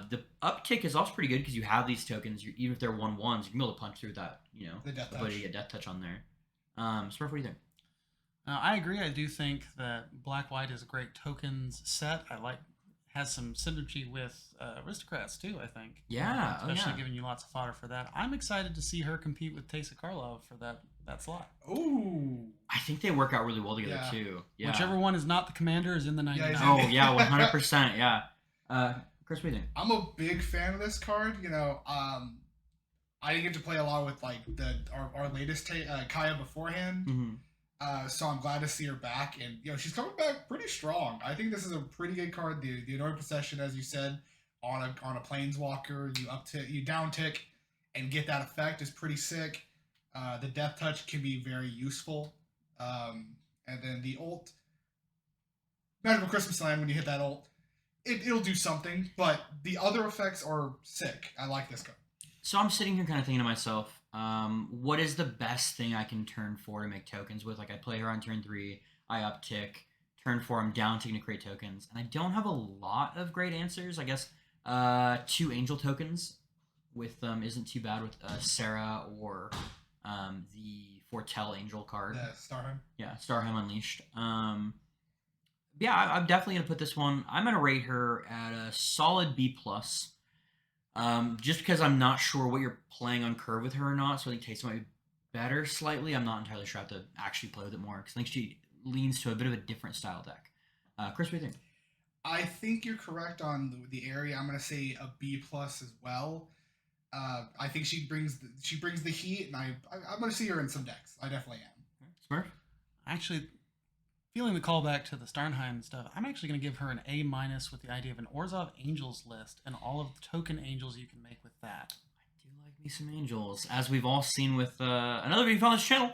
The uptick is also pretty good because you have these tokens. Even if they're 1/1s, you can be able to punch through that. The death touch. Ability to get death touch on there. Smurf, what do you think? I agree. I do think that Black-White is a great tokens set. Has some synergy with Aristocrats too, I think. Yeah. Especially giving you lots of fodder for that. I'm excited to see her compete with Taysa Karlov for that slot. Ooh. I think they work out really well together too. Yeah. Whichever one is not the commander is in the 99. Oh yeah, 100%. Yeah. Chris, what do you think? I'm a big fan of this card. I didn't get to play a lot with like our latest Kaya beforehand. Mm-hmm. So I'm glad to see her back, and she's coming back pretty strong. I think this is a pretty good card. The annoying possession, as you said, on a planeswalker, you down tick and get that effect is pretty sick. The death touch can be very useful, and then the ult, Magical Christmas Land, when you hit that ult, it'll do something. But the other effects are sick. I like this card. So I'm sitting here kind of thinking to myself, what is the best thing I can turn 4 to make tokens with? Like I play her on turn 3, I uptick. Turn 4, I'm down ticking to create tokens. And I don't have a lot of great answers. I guess 2 angel tokens with isn't too bad with Sarah or the Foretell angel card. Starheim. Yeah, Starheim Unleashed. Yeah, I'm definitely going to put this one. I'm going to rate her at a solid B+. Just because I'm not sure what you're playing on curve with her or not, so I think Taysa might be better slightly. I'm not entirely sure I have to actually play with it more, because I think she leans to a bit of a different style deck. Chris, what do you think? I think you're correct on the area. I'm going to say a B+ as well. I think she brings the heat, and I'm gonna see her in some decks. I definitely am. Smurf? Actually, feeling the callback to the Starnheim stuff, I'm actually going to give her an A- with the idea of an Orzhov Angels list and all of the token angels you can make with that. I do like me some angels, as we've all seen with another video on this channel,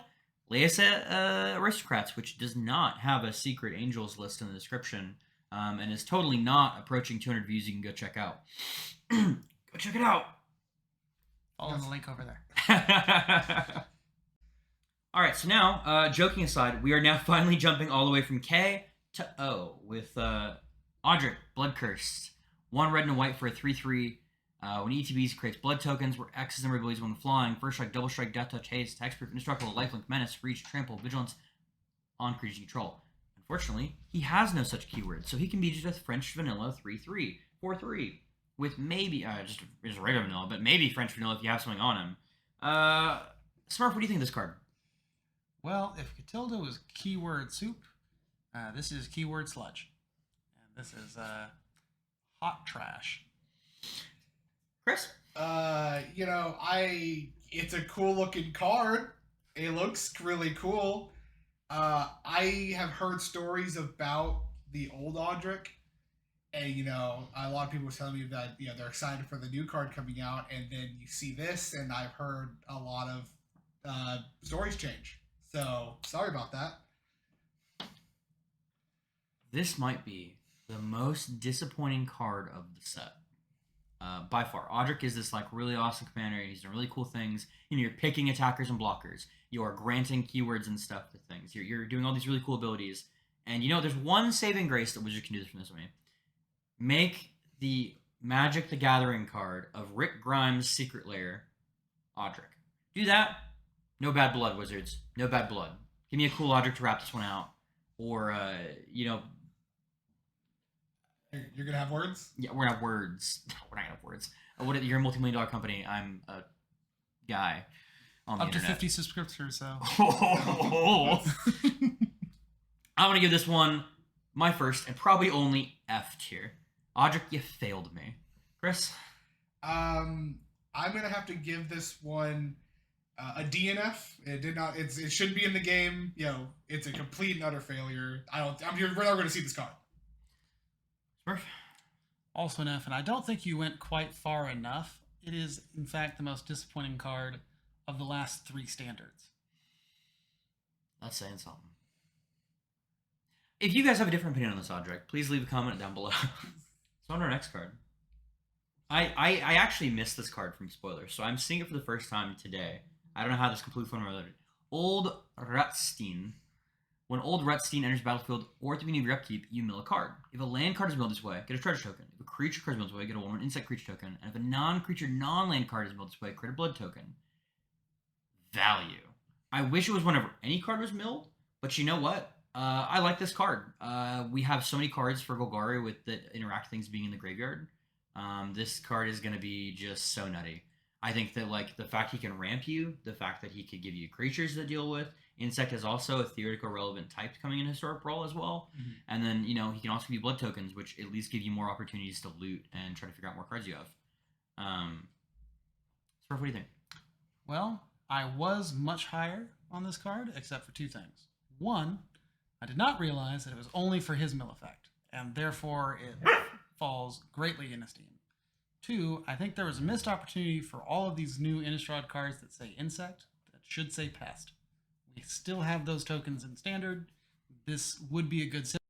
Leia Aristocrats, which does not have a secret angels list in the description, and is totally not approaching 200 views. You can go check out. Go check it out. Follow the link over there. All right, so now, joking aside, we are now finally jumping all the way from K to O with Audric, Blood Cursed. 1 red and a white for a 3/3. When ETBs creates blood tokens, where X's and abilities when flying. First strike, double strike, death touch, haste, hexproof, indestructible, lifelink, menace, reach, trample, vigilance on creatures you control. Unfortunately, he has no such keyword, so he can be just French vanilla 3/3, 4/3, with maybe just regular vanilla, but maybe French vanilla if you have something on him. Smurf, what do you think of this card? Well, if Katilda was keyword soup, this is keyword sludge. And this is hot trash. Chris? It's a cool looking card. It looks really cool. I have heard stories about the old Audric, and a lot of people were telling me that they're excited for the new card coming out, and then you see this, and I've heard a lot of stories change. So sorry about that. This might be the most disappointing card of the set. By far. Audric is this really awesome commander. He's doing really cool things. You're picking attackers and blockers. You are granting keywords and stuff to things. You're doing all these really cool abilities. And there's one saving grace that Wizards can do this from this way. Make the Magic the Gathering card of Rick Grimes' Secret Lair Audric. Do that. No bad blood, Wizards. No bad blood. Give me a cool Audric to wrap this one out. Or, You're gonna have words? Yeah, we're gonna have words. We're not gonna have words. You're a multi-million-dollar company. I'm a guy on the Up to internet. 50 subscriptors, so. I want to give this one my first and probably only F tier. Audric, you failed me. Chris? I'm gonna have to give this one a DNF. It did not. It shouldn't be in the game. It's a complete and utter failure. We're never going to see this card. Smurf? Also an F, and I don't think you went quite far enough. It is, in fact, the most disappointing card of the last 3 standards. That's saying something. If you guys have a different opinion on this Audric, please leave a comment down below. So on our next card. I actually missed this card from spoilers, so I'm seeing it for the first time today. I don't know how this completely fun related. Old Rutstein. When Old Rutstein enters battlefield or at the beginning of your upkeep, you mill a card. If a land card is milled this way, get a treasure token. If a creature card is milled this way, get a 1/1 insect creature token. And if a non-creature, non-land card is milled this way, create a blood token. Value. I wish it was whenever any card was milled, but you know what? I like this card. We have so many cards for Golgari that interact things being in the graveyard. This card is going to be just so nutty. I think that the fact he can ramp you, the fact that he could give you creatures to deal with. Insect is also a theoretical relevant type coming in Historic Brawl as well. Mm-hmm. And then, he can also give you blood tokens, which at least give you more opportunities to loot and try to figure out more cards you have. Smurf, what do you think? Well, I was much higher on this card, except for 2 things. 1, I did not realize that it was only for his mill effect, and therefore it falls greatly in esteem. 2, I think there was a missed opportunity for all of these new Innistrad cards that say Insect, that should say Pest. We still have those tokens in Standard. This would be a good system,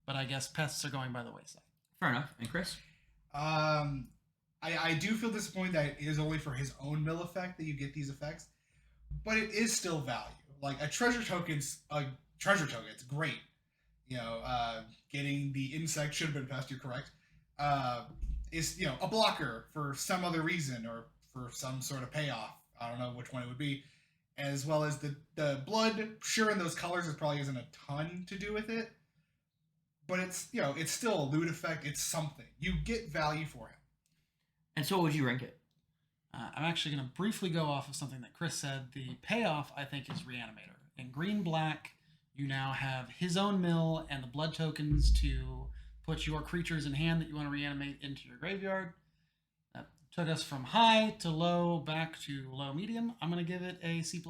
but I guess Pests are going by the wayside. Fair enough. And Chris? I do feel disappointed that it is only for his own mill effect that you get these effects, but it is still value. A treasure token's a treasure token. It's great. Getting the Insect should have been Pest. You're correct. Is a blocker for some other reason or for some sort of payoff. I don't know which one it would be. As well as the blood, sure, in those colors, it probably isn't a ton to do with it, but it's it's still a loot effect. It's something you get value for him. And so, what would you rank it? I'm actually going to briefly go off of something that Chris said. The payoff, I think, is Reanimator. In green-black, you now have his own mill and the blood tokens to put your creatures in hand that you want to reanimate into your graveyard. took us from high to low back to low medium. I'm gonna give it a C+.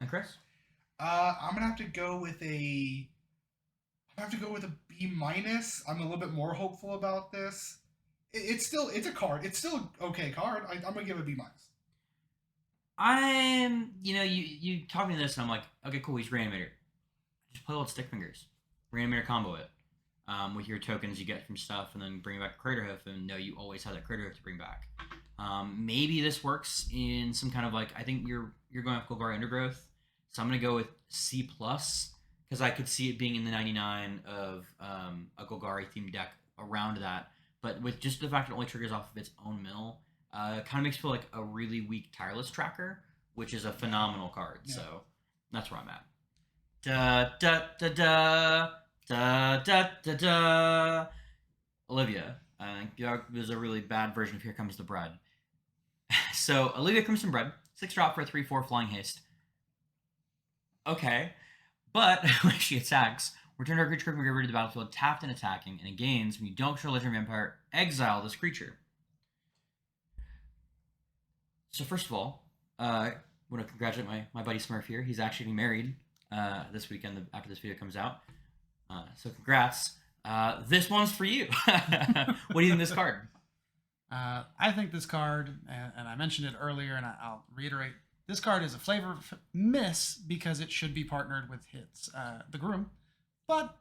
And Chris? I'm gonna have to go with a. I have to go with a B minus. I'm a little bit more hopeful about this. It's a card. It's still an okay card. I'm gonna give it a B minus. You taught me this, and I'm like, okay, cool. He's Reanimator. Just play old stick fingers. Reanimator combo it with your tokens you get from stuff, and then bring back a Craterhoof, and know you always have that Craterhoof to bring back. Maybe this works in some kind of like, I think you're going with Golgari Undergrowth, so I'm gonna go with C plus because I could see it being in the 99 of a Golgari themed deck around that. But with just the fact it only triggers off of its own mill, kind of makes it feel like a really weak Tireless Tracker, which is a phenomenal card. Yeah. So that's where I'm at. Da da da da da da da da. Olivia, there's a really bad version of Here Comes the Bread. So Olivia Crimson Bread, 6-drop for a 3/4 flying haste. Okay, but when she attacks, return our creature from the river to the battlefield tapped and attacking, and it gains when you don't control Legendary Vampire, exile this creature. So first of all, I want to congratulate my buddy Smurf here. He's actually getting married this weekend after this video comes out. So congrats. This one's for you. What do you think of this card? I think this card, and I mentioned it earlier, and I'll reiterate, this card is a flavor miss because it should be partnered with hits, the Groom. But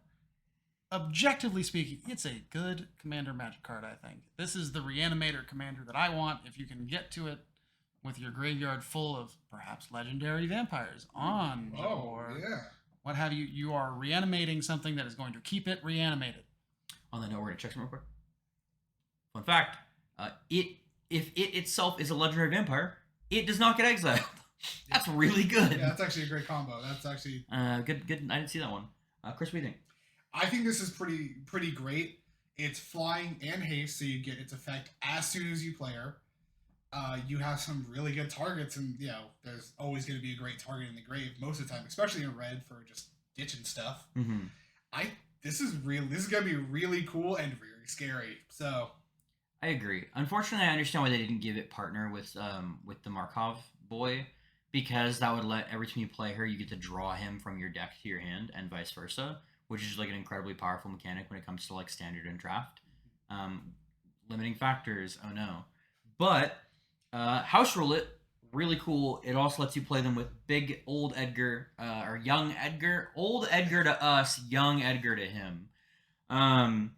objectively speaking, it's a good Commander Magic card, I think. This is the Reanimator Commander that I want. If you can get to it with your graveyard full of perhaps legendary vampires on, or what have you, you are reanimating something that is going to keep it reanimated. On that note, we're going to check some real quick. Fun fact, if it itself is a legendary vampire, it does not get exiled. That's really good. Yeah, that's actually a great combo. That's actually good. I didn't see that one. Chris, what do you think? I think this is pretty great. It's flying and haste, so you get its effect as soon as you play her. You have some really good targets, and there's always going to be a great target in the grave most of the time, especially in red for just ditching stuff. Mm-hmm. This is going to be really cool and very scary. So I agree. Unfortunately, I understand why they didn't give it partner with the Markov boy, because that would let every time you play her, you get to draw him from your deck to your hand, and vice versa, which is like an incredibly powerful mechanic when it comes to like standard and draft. Limiting factors, oh no. But house rule it, really cool. It also lets you play them with big old Edgar or young Edgar. Old Edgar to us, young Edgar to him. And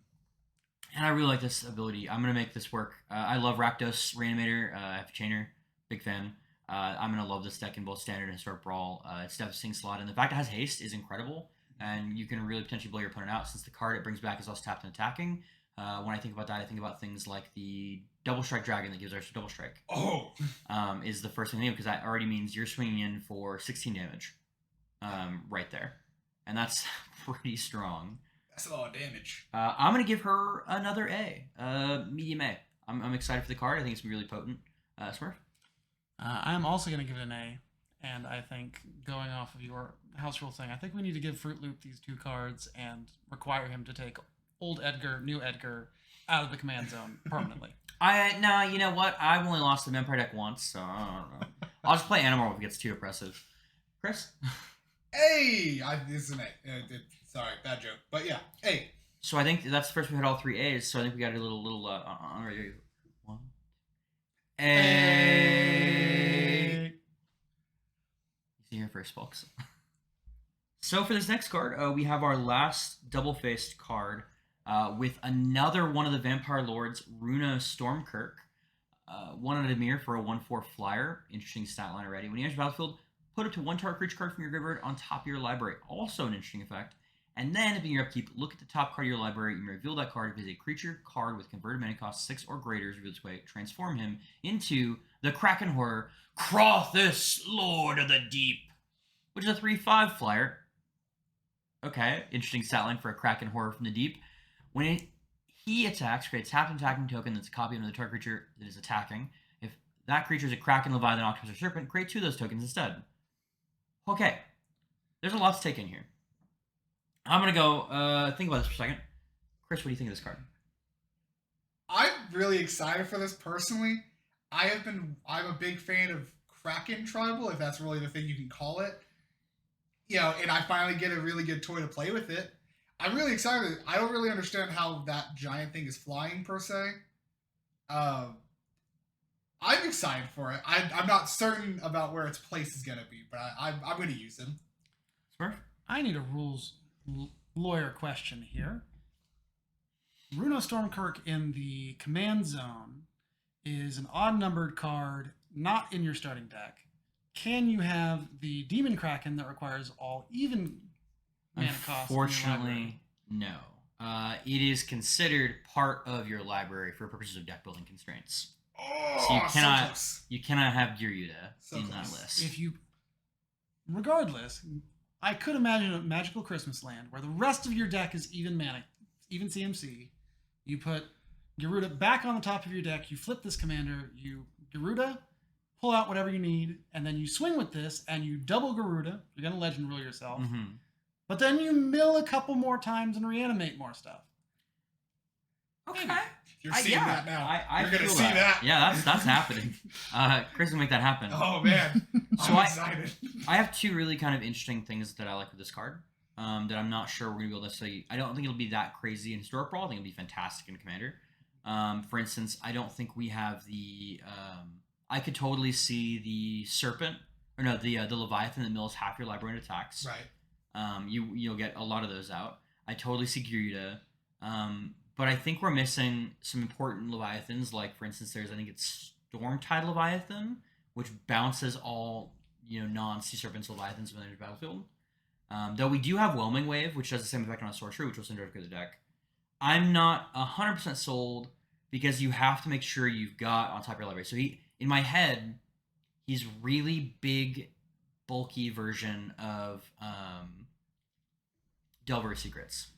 I really like this ability. I'm gonna make this work. I love Rakdos Reanimator. I have Chainer, big fan. I'm gonna love this deck in both standard and historic brawl. It's devastating slot, and the fact it has haste is incredible. And you can really potentially blow your opponent out, since the card it brings back is also tapped and attacking. When I think about that, I think about things like the Double Strike Dragon that gives us Double Strike. Oh! Is the first thing to name, because that already means you're swinging in for 16 damage right there. And that's pretty strong. That's a lot of damage. I'm going to give her another A, medium A. I'm excited for the card. I think it's going to be really potent. Smurf? I'm also going to give it an A. And I think, going off of your house rule thing, I think we need to give Fruit Loop these 2 cards and require him to take old Edgar, new Edgar, out of the command zone permanently. No, you know what? I've only lost the Vampire deck once, so I don't know. I'll just play Animal if it gets too oppressive. Chris? Hey! This is an A. Sorry, bad joke. But yeah, A. So I think that's the first we had all 3 A's, so I think we got a little one. A. See here first, folks. So for this next card, we have our last double-faced card with another one of the Vampire Lords, Runa Stormkirk. 1 out of mirror for a 1/4 flyer. Interesting stat line already. When you enter the battlefield, put up to 1 target creature card from your graveyard on top of your library. Also an interesting effect. And then, if in your upkeep, look at the top card of your library and reveal that card. If it is a creature card with converted mana cost 6 or greater, reveal its way, transform him into the Kraken Horror, Crothus, Lord of the Deep, which is a 3/5 flyer. Okay, interesting stat line for a Kraken Horror from the Deep. When he attacks, create a tapped and attacking token that's a copy of the target creature that is attacking. If that creature is a Kraken, Leviathan, Octopus, or Serpent, create 2 of those tokens instead. Okay, there's a lot to take in here. I'm going to go think about this for a second. Chris, what do you think of this card? I really excited for this personally. I'm a big fan of Kraken Tribal, if that's really the thing you can call it. And I finally get a really good toy to play with it. I'm really excited. I don't really understand how that giant thing is flying per se. I'm excited for it. I'm not certain about where its place is going to be, but I'm going to use him. Smurf? I need a rules lawyer question here. Runo Stormkirk in the command zone is an odd-numbered card, not in your starting deck. Can you have the Demon Kraken that requires all even mana costs? Unfortunately, no. It is considered part of your library for purposes of deck building constraints. Oh, So close. you cannot have Gyruda So in close. that list. If you, regardless, I could imagine a magical Christmas land where the rest of your deck is even mana, even CMC. You put Garuda back on the top of your deck. You flip this commander. You Garuda, pull out whatever you need, and then you swing with this, and you double Garuda. You're gonna legend rule yourself, but then you mill a couple more times and reanimate more stuff. Okay. You're seeing that now. You're going to feel see that. Yeah, that's happening. Chris will make that happen. Oh, man. So I'm excited. I have two really kind of interesting things that I like with this card that I'm not sure we're going to be able to say. I don't think it'll be that crazy in Historic Brawl. I think it'll be fantastic in Commander. For instance, I don't think we have the... I could totally see the Serpent, or no, the Leviathan that mills half your library and attacks. Right. You'll get a lot of those out. I totally see Gyruda. But I think we're missing some important Leviathans. Like, for instance, I think it's Stormtide Leviathan, which bounces all, non-Sea Serpents Leviathans when they're in the battlefield. Though we do have Whelming Wave, which does the same effect on a Sorcerer, which will send to the deck. I'm not 100% sold because you have to make sure you've got on top of your library. So in my head, he's really big, bulky version of Delver Secrets.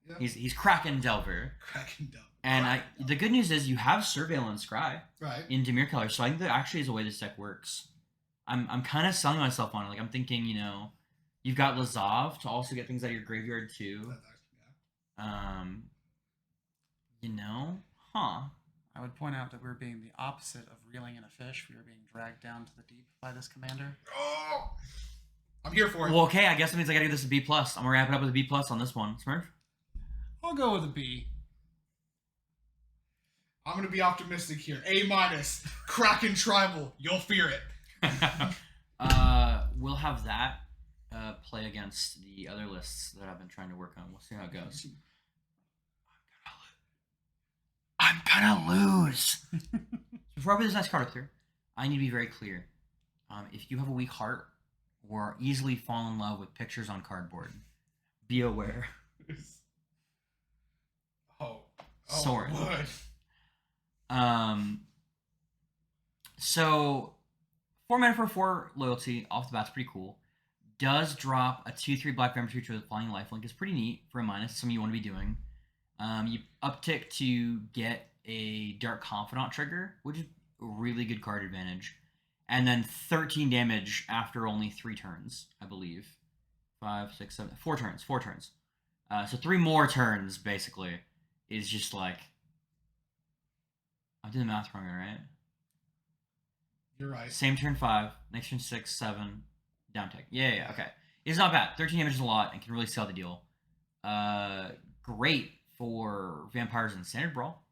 Yeah. He's Kraken Delver. Kraken Delver. And the good news is you have Surveillance Scry Right. in Dimir Color, so I think that actually is a way this deck works. I'm kind of selling myself on it. Like, I'm thinking, you've got Lazav to also get things out of your graveyard too. I would point out that we're being the opposite of reeling in a fish. We are being dragged down to the deep by this commander. Oh! I'm here for it. Well, okay, I guess that means I gotta give this a B+. I'm gonna wrap it up with a B+ on this one. Smurf? I'll go with a B. I'm going to be optimistic here. A-. Kraken Tribal. You'll fear it. We'll have that play against the other lists that I've been trying to work on. We'll see how it goes. I'm gonna lose. Before I put this next card up here, I need to be very clear. If you have a weak heart or easily fall in love with pictures on cardboard, be aware. Soren. Wood. So 4 mana for 4 loyalty off the bat's pretty cool. Does drop a 2/3 black vampire creature with flying lifelink. It's pretty neat for a minus. Something you want to be doing. You uptick to get a Dark Confidant trigger, which is a really good card advantage. And then 13 damage after only 3 turns, I believe. 5, 6, 7, 4 turns. 4 turns. So 3 more turns, basically, is just like... I'm doing the math wrong, right? You're right. Same turn 5, next turn 6, 7, down tick. Yeah, okay. It's not bad. 13 damage is a lot and can really sell the deal. Great for vampires in Standard Brawl.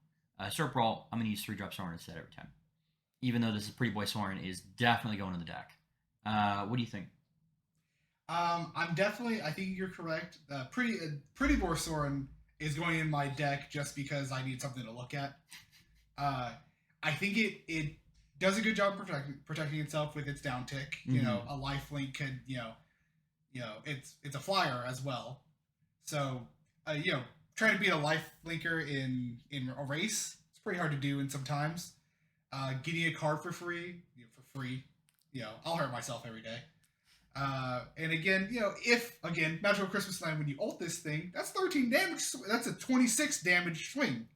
Historic Brawl, I'm going to use 3-drop Soren instead every time. Even though this is Pretty Boy Soren is definitely going in the deck. What do you think? I think you're correct. Pretty Boy Soren is going in my deck just because I need something to look at. I think it does a good job protecting itself with its down tick. A lifelink could, it's a flyer as well. So, trying to beat a lifelinker in a race, it's pretty hard to do in sometimes. Getting a card for free, I'll hurt myself every day. And again, Magical Christmas Land, when you ult this thing, that's 13 damage. That's a 26 damage swing.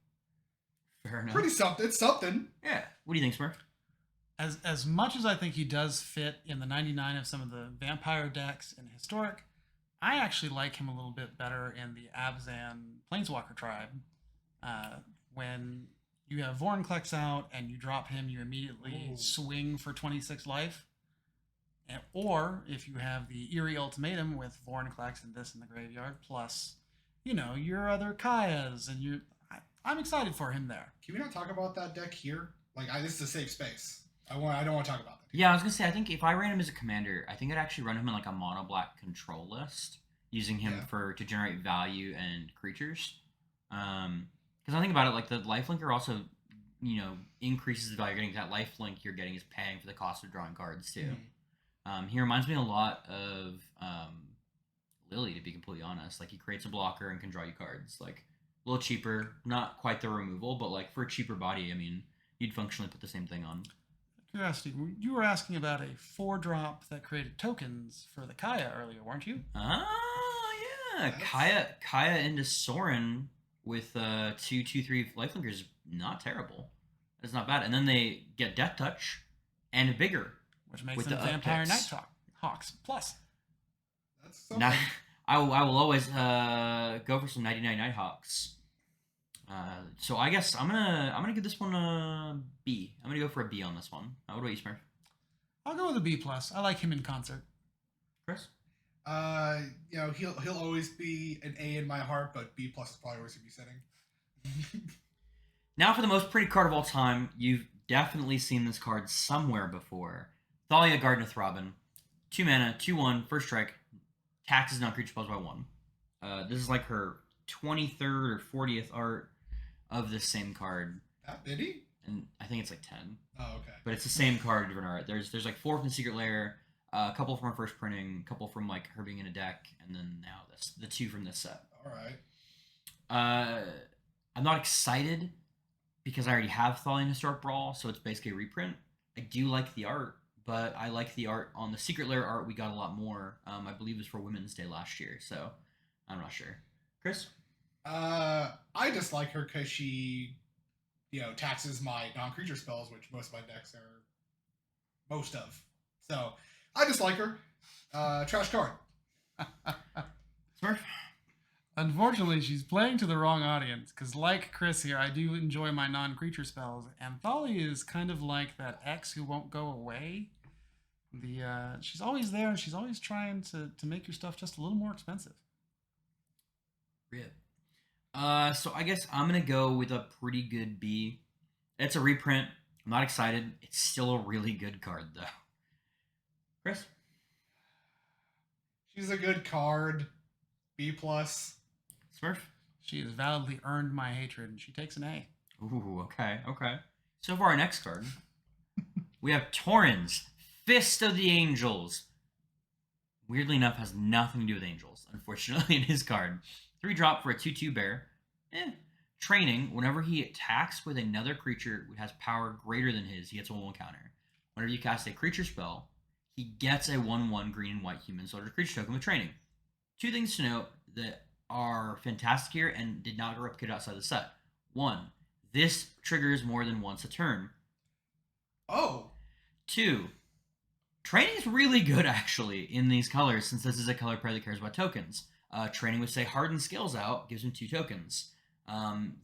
Fair enough. Pretty something. It's something. Yeah. What do you think, Smurf? As much as I think he does fit in the 99 of some of the vampire decks in Historic, I actually like him a little bit better in the Abzan Planeswalker tribe. when you have Vorinclex out and you drop him, you immediately Ooh. swing for 26 life. Or if you have the Eerie Ultimatum with Vorinclex and this in the graveyard, plus, your other Kayas, and I'm excited for him there. Can we not talk about that deck here? Like, this is a safe space. I don't want to talk about that. Yeah, I was gonna say, I think if I ran him as a commander, I think I'd actually run him in like a mono black control list, using him to generate value and creatures. Because I think about it, like the lifelinker also, increases the value you're getting. That lifelink you're getting is paying for the cost of drawing cards too. He reminds me a lot of Lily, to be completely honest. Like he creates a blocker and can draw you cards. Like a little cheaper, not quite the removal, but like for a cheaper body, I mean, you'd functionally put the same thing on. Curiosity, you were asking about a 4-drop that created tokens for the Kaya earlier, weren't you? Oh yeah, Kaya into Soren with 2/2/3 lifelinkers is not terrible. It's not bad, and then they get Death Touch and bigger, which makes with them the Vampire upticks. Hawks plus. That's something. Now, I will always go for some 99 Nighthawks. So I guess I'm gonna give this one a B. I'm gonna go for a B on this one. What about you, Smurf? I'll go with a B plus. I like him in concert. Chris? He'll always be an A in my heart, but B plus is probably where he's gonna be sitting. Now for the most pretty card of all time. You've definitely seen this card somewhere before. Thalia, Garden of Throbbing. 2 mana, 2/1, first strike. Taxes non-creature spells by 1. This is like her 23rd or 40th art of this same card. That bitty? And I think it's like 10. Oh, okay. But it's the same card, different art. There's like 4 from the Secret Lair, a couple from her first printing, a couple from like her being in a deck, and then now the 2 from this set. All right. I'm not excited because I already have Thalia in Historic Brawl, so it's basically a reprint. I do like the art, but I like the art on the Secret Lair art. We got a lot more. I believe it was for Women's Day last year, so I'm not sure. Chris? I just like her because she, taxes my non-creature spells, which most of my decks are most of. So I just like her. Trash card. Smurf? Unfortunately, she's playing to the wrong audience, because like Chris here, I do enjoy my non-creature spells, and Thalia is kind of like that X who won't go away. She's always there, and she's always trying to make your stuff just a little more expensive. Rip. So I guess I'm going to go with a pretty good B. It's a reprint. I'm not excited. It's still a really good card, though. Chris? She's a good card. B plus. Smurf? She has validly earned my hatred, and she takes an A. Ooh, okay. So for our next card, we have Tauren's Fist of the Angels. Weirdly enough, has nothing to do with angels, unfortunately, in his card. 3-drop for a 2/2 bear. Training, whenever he attacks with another creature who has power greater than his, he gets a 1/1 counter. Whenever you cast a creature spell, he gets a 1/1 green and white human soldier creature token with training. 2 things to note that are fantastic here and did not get replicated outside the set. 1, this triggers more than once a turn. Oh. 2, training is really good actually in these colors, since this is a color pair that cares about tokens. Training with, say, Hardened Scales out gives him 2 tokens.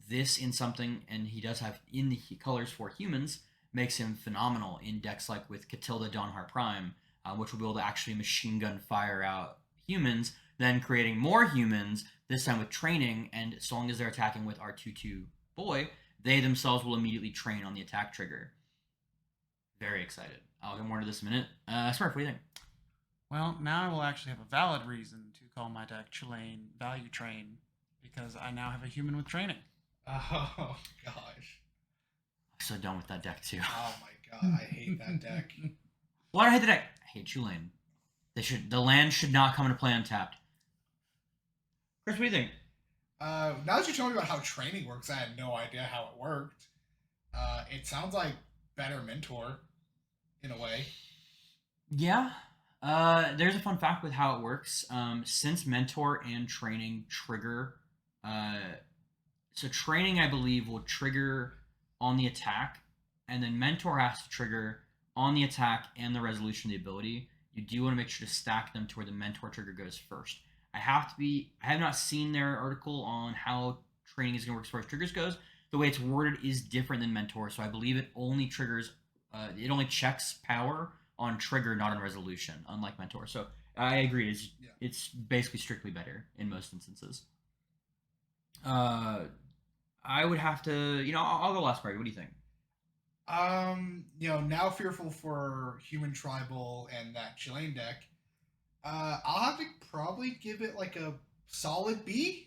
This in something, and he does have in the colors for humans, makes him phenomenal in decks like with Katilda, Dawnheart Prime, which will be able to actually machine gun fire out humans, then creating more humans, this time with training, and as long as they're attacking with our 2/2 boy, they themselves will immediately train on the attack trigger. Very excited. I'll get more into this in a minute. Smurf, what do you think? Well, now I will actually have a valid reason to call my deck Chilane Value Train, because I now have a human with training. Oh, gosh. I'm so done with that deck too. Oh, my God. I hate that deck. Why do I hate the deck? I hate Tulane. The land should not come into play untapped. Chris, what do you think? Now that you told me about how training works, I had no idea how it worked. It sounds like better mentor, in a way. Yeah. There's a fun fact with how it works. Since mentor and training trigger, so training, I believe, will trigger on the attack, and then mentor has to trigger on the attack and the resolution of the ability. You do want to make sure to stack them to where the mentor trigger goes first. I have not seen their article on how training is going to work as far as triggers goes, the way it's worded is different than Mentor, so I believe it only triggers, it only checks power on trigger, not on resolution, unlike Mentor. So I agree. It's basically strictly better in most instances. I would have to, I'll go last party. What do you think? Now fearful for human tribal and that Chilean deck. I'll have to probably give it like a solid B.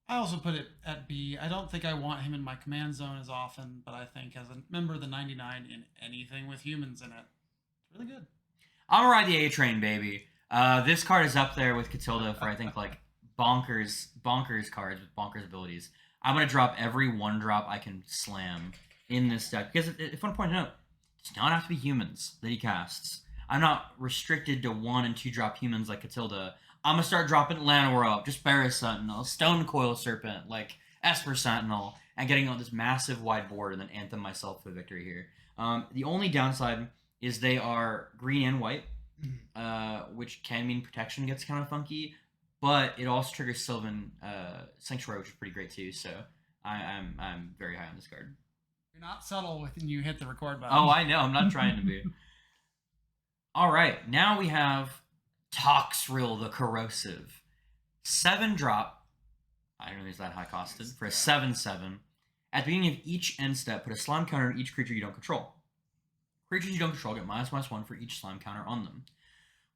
I also put it at B. I don't think I want him in my command zone as often, but I think as a member of the 99 in anything with humans in it, it's really good. I'll ride the A train, baby. This card is up there with Katilda for I think like bonkers cards with bonkers abilities. I'm gonna drop every 1-drop I can slam in this deck because if I want to point out, it does not have to be humans that he casts. I'm not restricted to 1 and 2-drop humans like Katilda. I'm gonna start dropping Llanowar up, just Barris Sentinel, Stone Coil Serpent, like Esper Sentinel, and getting on this massive wide board and then Anthem myself for victory here. The only downside is they are green and white, which can mean protection gets kind of funky, but it also triggers Sylvan Sanctuary, which is pretty great too. So I'm very high on this card. You're not subtle when you hit the record button. Oh, I know. I'm not trying to be. All right, now we have Toxrill the Corrosive. 7-drop. I don't know if it's that high costed. For a 7/7. At the beginning of each end step, put a slime counter on each creature you don't control. Creatures you don't control get -1/-1 for each slime counter on them.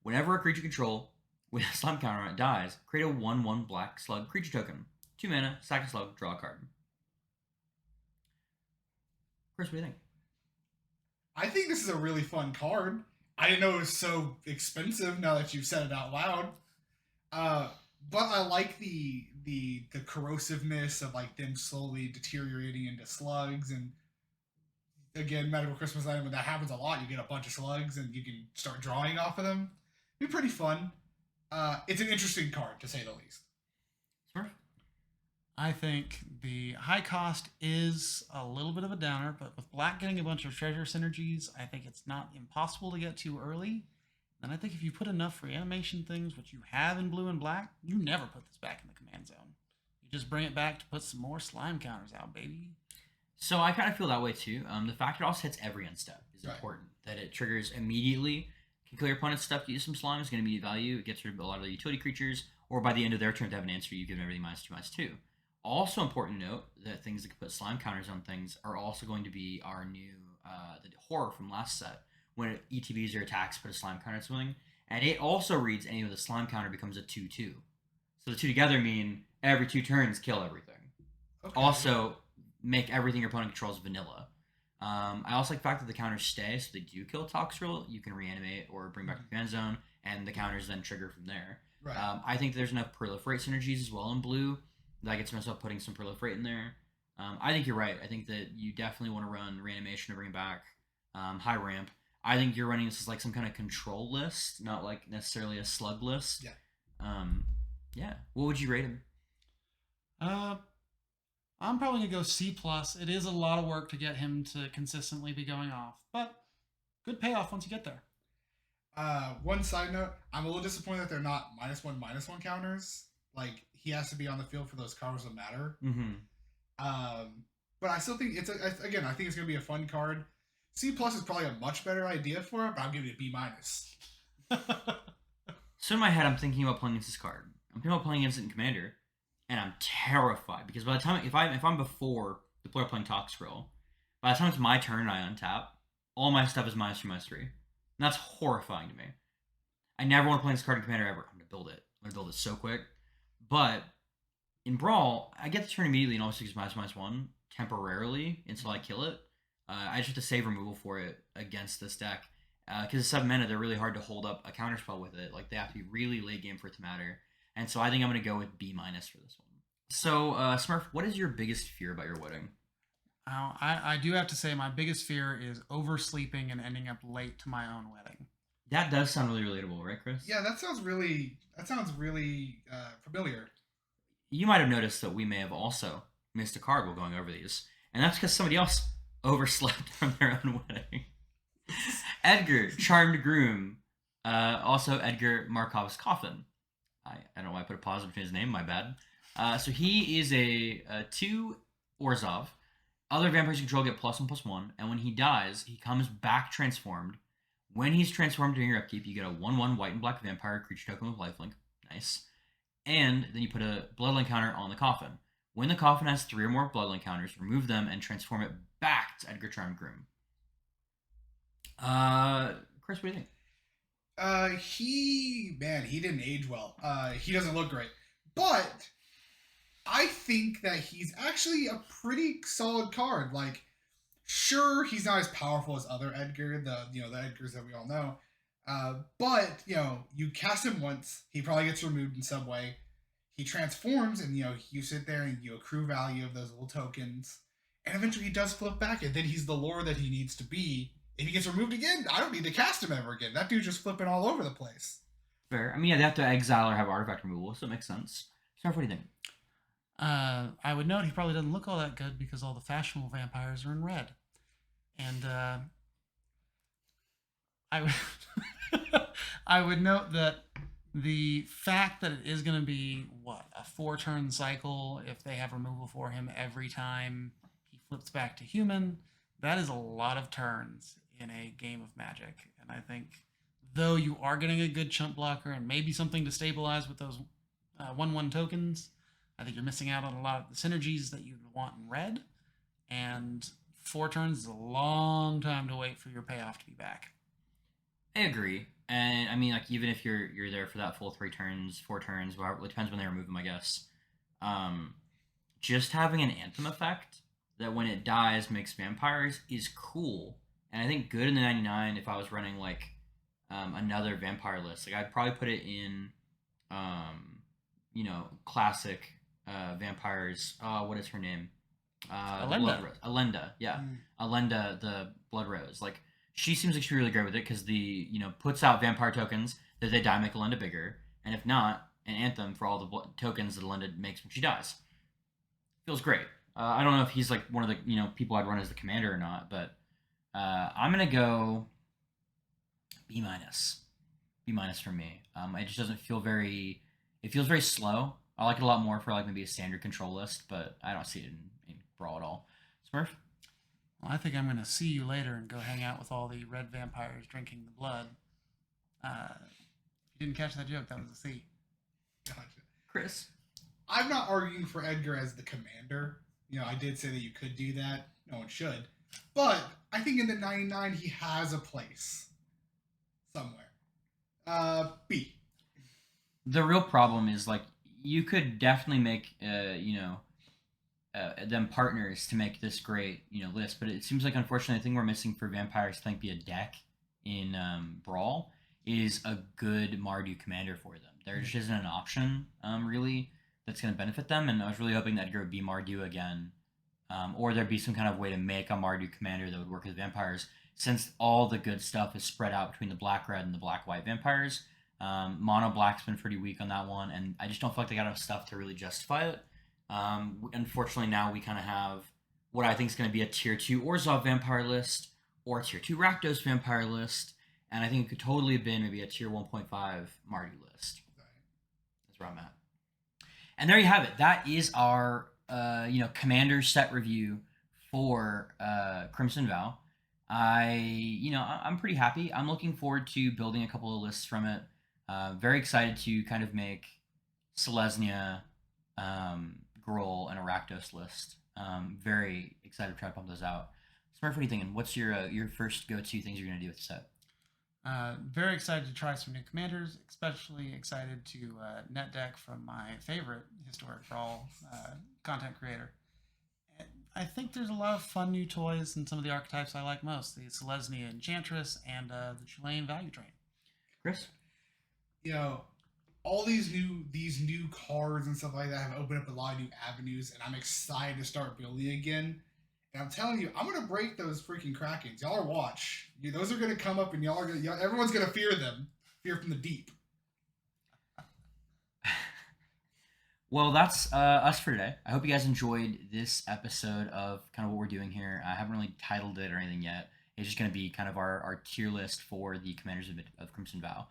Whenever a creature you control with a slime counter on it dies, create a 1/1 black slug creature token. 2 mana, sack a slug, draw a card. Chris, what do you think? I think this is a really fun card. I didn't know it was so expensive now that you've said it out loud. But I like the corrosiveness of like them slowly deteriorating into slugs, and again, Magical Christmas item, when that happens a lot, you get a bunch of slugs and you can start drawing off of them. It'd be pretty fun. It's an interesting card to say the least. Smurf? I think the high cost is a little bit of a downer, but with black getting a bunch of treasure synergies, I think it's not impossible to get too early. And I think if you put enough reanimation things, which you have in blue and black, you never put this back in the command zone. You just bring it back to put some more slime counters out, baby. So I kind of feel that way too. The fact it also hits every end step is important. That it triggers immediately, can kill your opponent's stuff to use some slime, is going to immediate value. It gets rid of a lot of the utility creatures, or by the end of their turn to have an answer, you give them everything -2/2. Also important to note that things that can put slime counters on things are also going to be our new the horror from last set, when it ETBs or attacks put a slime counter on something, and it also reads any with a slime counter becomes a 2/2. So the two together mean every 2 turns kill everything. Okay. Also make everything your opponent controls vanilla. I also like the fact that the counters stay, so they do kill Toxrill. You can reanimate or bring back the command zone, and the counters then trigger from there. Right. I think there's enough proliferate synergies as well in blue that I get myself putting some proliferate in there. I think you're right. I think that you definitely want to run reanimation to bring back high ramp. I think you're running this as like some kind of control list, not like necessarily a slug list. Yeah. Yeah. What would you rate him? I'm probably gonna go C+. It is a lot of work to get him to consistently be going off, but good payoff once you get there. One side note, I'm a little disappointed that they're not -1/-1 counters. Like, he has to be on the field for those counters to matter. Mm-hmm. But I still think I think it's gonna be a fun card. C+ is probably a much better idea for it, but I'm giving it B-. So in my head, I'm thinking about playing against this card. I'm thinking about playing against it in Commander, and I'm terrified because by the time if I'm before the player playing Toxrill, by the time it's my turn and I untap, all my stuff is -2/-3, and that's horrifying to me. I never want to play this card in Commander ever. I'm gonna build it. I'm gonna build it so quick. But in Brawl, I get the turn immediately and also gets -1 temporarily until I kill it. I just have to save removal for it against this deck. Because it's 7 mana, they're really hard to hold up a counterspell with it. Like, they have to be really late game for it to matter. And so I think I'm going to go with B- for this one. So, Smurf, what is your biggest fear about your wedding? I do have to say my biggest fear is oversleeping and ending up late to my own wedding. That does sound really relatable, right, Chris? Yeah, that sounds really familiar. You might have noticed that we may have also missed a card while going over these. And that's because somebody else overslept from their own wedding. Edgar, Charmed Groom. Also Edgar Markov's Coffin. I don't know why I put a pause between his name, my bad. So he is a 2 Orzhov. Other vampires you control get +1/+1, and when he dies, he comes back transformed. When he's transformed during your upkeep, you get a 1/1 white and black vampire creature token with lifelink. Nice. And then you put a bloodline counter on the coffin. When the coffin has 3 or more bloodline counters, remove them and transform it back to Edgar Charmed Groom. Chris, what do you think? He didn't age well. He doesn't look great. But I think that he's actually a pretty solid card. Like, sure, he's not as powerful as other Edgar, the Edgars that we all know. But you cast him once, he probably gets removed in some way. He transforms, and you sit there and you accrue value of those little tokens, and eventually he does flip back, and then he's the lore that he needs to be. If he gets removed again, I don't need to cast him ever again. That dude's just flipping all over the place. Fair. I mean, yeah, they have to exile or have artifact removal, so it makes sense. Smurf, what do you think? I would note he probably doesn't look all that good because all the fashionable vampires are in red. And I would I would note that the fact that it is going to be a 4-turn cycle if they have removal for him every time he flips back to human, that is a lot of turns in a game of Magic. And I think though you are getting a good chump blocker and maybe something to stabilize with those 1/1 tokens, I think you're missing out on a lot of the synergies that you'd want in red. And 4 turns is a long time to wait for your payoff to be back. I agree. And I mean, like, even if you're there for that full 3 turns, 4 turns, whatever, it depends when they remove them, I guess. Just having an Anthem effect that when it dies makes vampires is cool. And I think good in the 99 if I was running, like, another vampire list. Like, I'd probably put it in, classic vampires. What is her name? Alenda. Alenda, yeah. Alenda, the Blood Rose. Like, she seems like she's really great with it because puts out vampire tokens that they die make Alenda bigger, and if not, an Anthem for all the tokens that Alenda makes when she dies. Feels great. I don't know if he's like one of the people I'd run as the commander or not, but I'm gonna go B-. B- for me. It just doesn't feel very. It feels very slow. I like it a lot more for like maybe a standard control list, but I don't see it in Brawl at all. Smurf? Well, I think I'm going to see you later and go hang out with all the red vampires drinking the blood. If you didn't catch that joke, that was a C. Gotcha. Chris? I'm not arguing for Edgar as the commander. I did say that you could do that. No one should. But I think in the 99 he has a place somewhere. B. The real problem is, like, you could definitely make, them partners to make this great, list. But it seems like, unfortunately, the thing we're missing for vampires to be a deck in Brawl is a good Mardu commander for them. There just isn't an option, really, that's going to benefit them. And I was really hoping that Edgar would be Mardu again. Or there'd be some kind of way to make a Mardu commander that would work with vampires, since all the good stuff is spread out between the black-red and the black-white vampires. Mono black's been pretty weak on that one, and I just don't feel like they got enough stuff to really justify it. Unfortunately, now we kind of have what I think is going to be a tier 2 Orzhov vampire list or a tier 2 Rakdos vampire list, and I think it could totally have been maybe a tier 1.5 Marty list. That's where I'm at. And there you have it. That is our commander set review for Crimson Vow. I'm pretty happy. I'm looking forward to building a couple of lists from it. Very excited to kind of make Selesnya, Gruul, and a Rakdos list. Very excited to try to pump those out. Smurf, what are you thinking? What's your first go-to things you're going to do with the set? Very excited to try some new commanders, especially excited to net deck from my favorite historic Brawl content creator. I think there's a lot of fun new toys and some of the archetypes I like most. The Selesnya Enchantress and the Chilean Value Train. Chris? All these new cards and stuff like that have opened up a lot of new avenues, and I'm excited to start building again. And I'm telling you, I'm gonna break those freaking Krakens. Y'all are watch. Those are gonna come up, and everyone's gonna fear them. Fear from the deep. Well, that's us for today. I hope you guys enjoyed this episode of kind of what we're doing here. I haven't really titled it or anything yet. It's just going to be kind of our tier list for the commanders of Crimson Vow.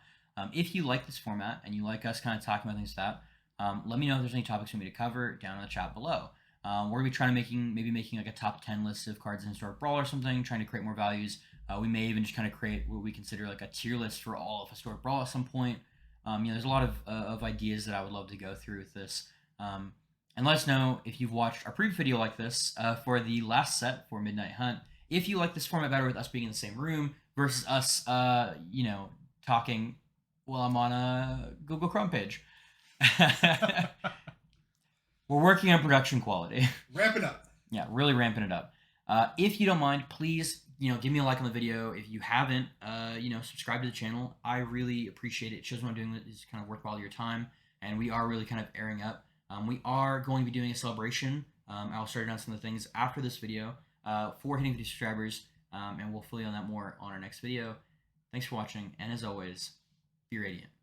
If you like this format and you like us kind of talking about things like that, let me know if there's any topics you want me to cover down in the chat below. We're gonna be trying to maybe making like a top 10 list of cards in Historic Brawl or something, trying to create more values. We may even just kind of create what we consider like a tier list for all of Historic Brawl at some point. There's a lot of ideas that I would love to go through with this. And let us know if you've watched our previous video like this for the last set for Midnight Hunt. If you like this format better with us being in the same room versus us, talking while I'm on a Google Chrome page. We're working on production quality. Ramp it up. Yeah, really ramping it up. If you don't mind, please, give me a like on the video. If you haven't, subscribe to the channel. I really appreciate it. It shows what I'm doing is kind of worthwhile your time, and we are really kind of airing up. We are going to be doing a celebration. I'll start announcing the things after this video for hitting 50 subscribers, and we'll fill you on that more on our next video. Thanks for watching, and as always, be radiant.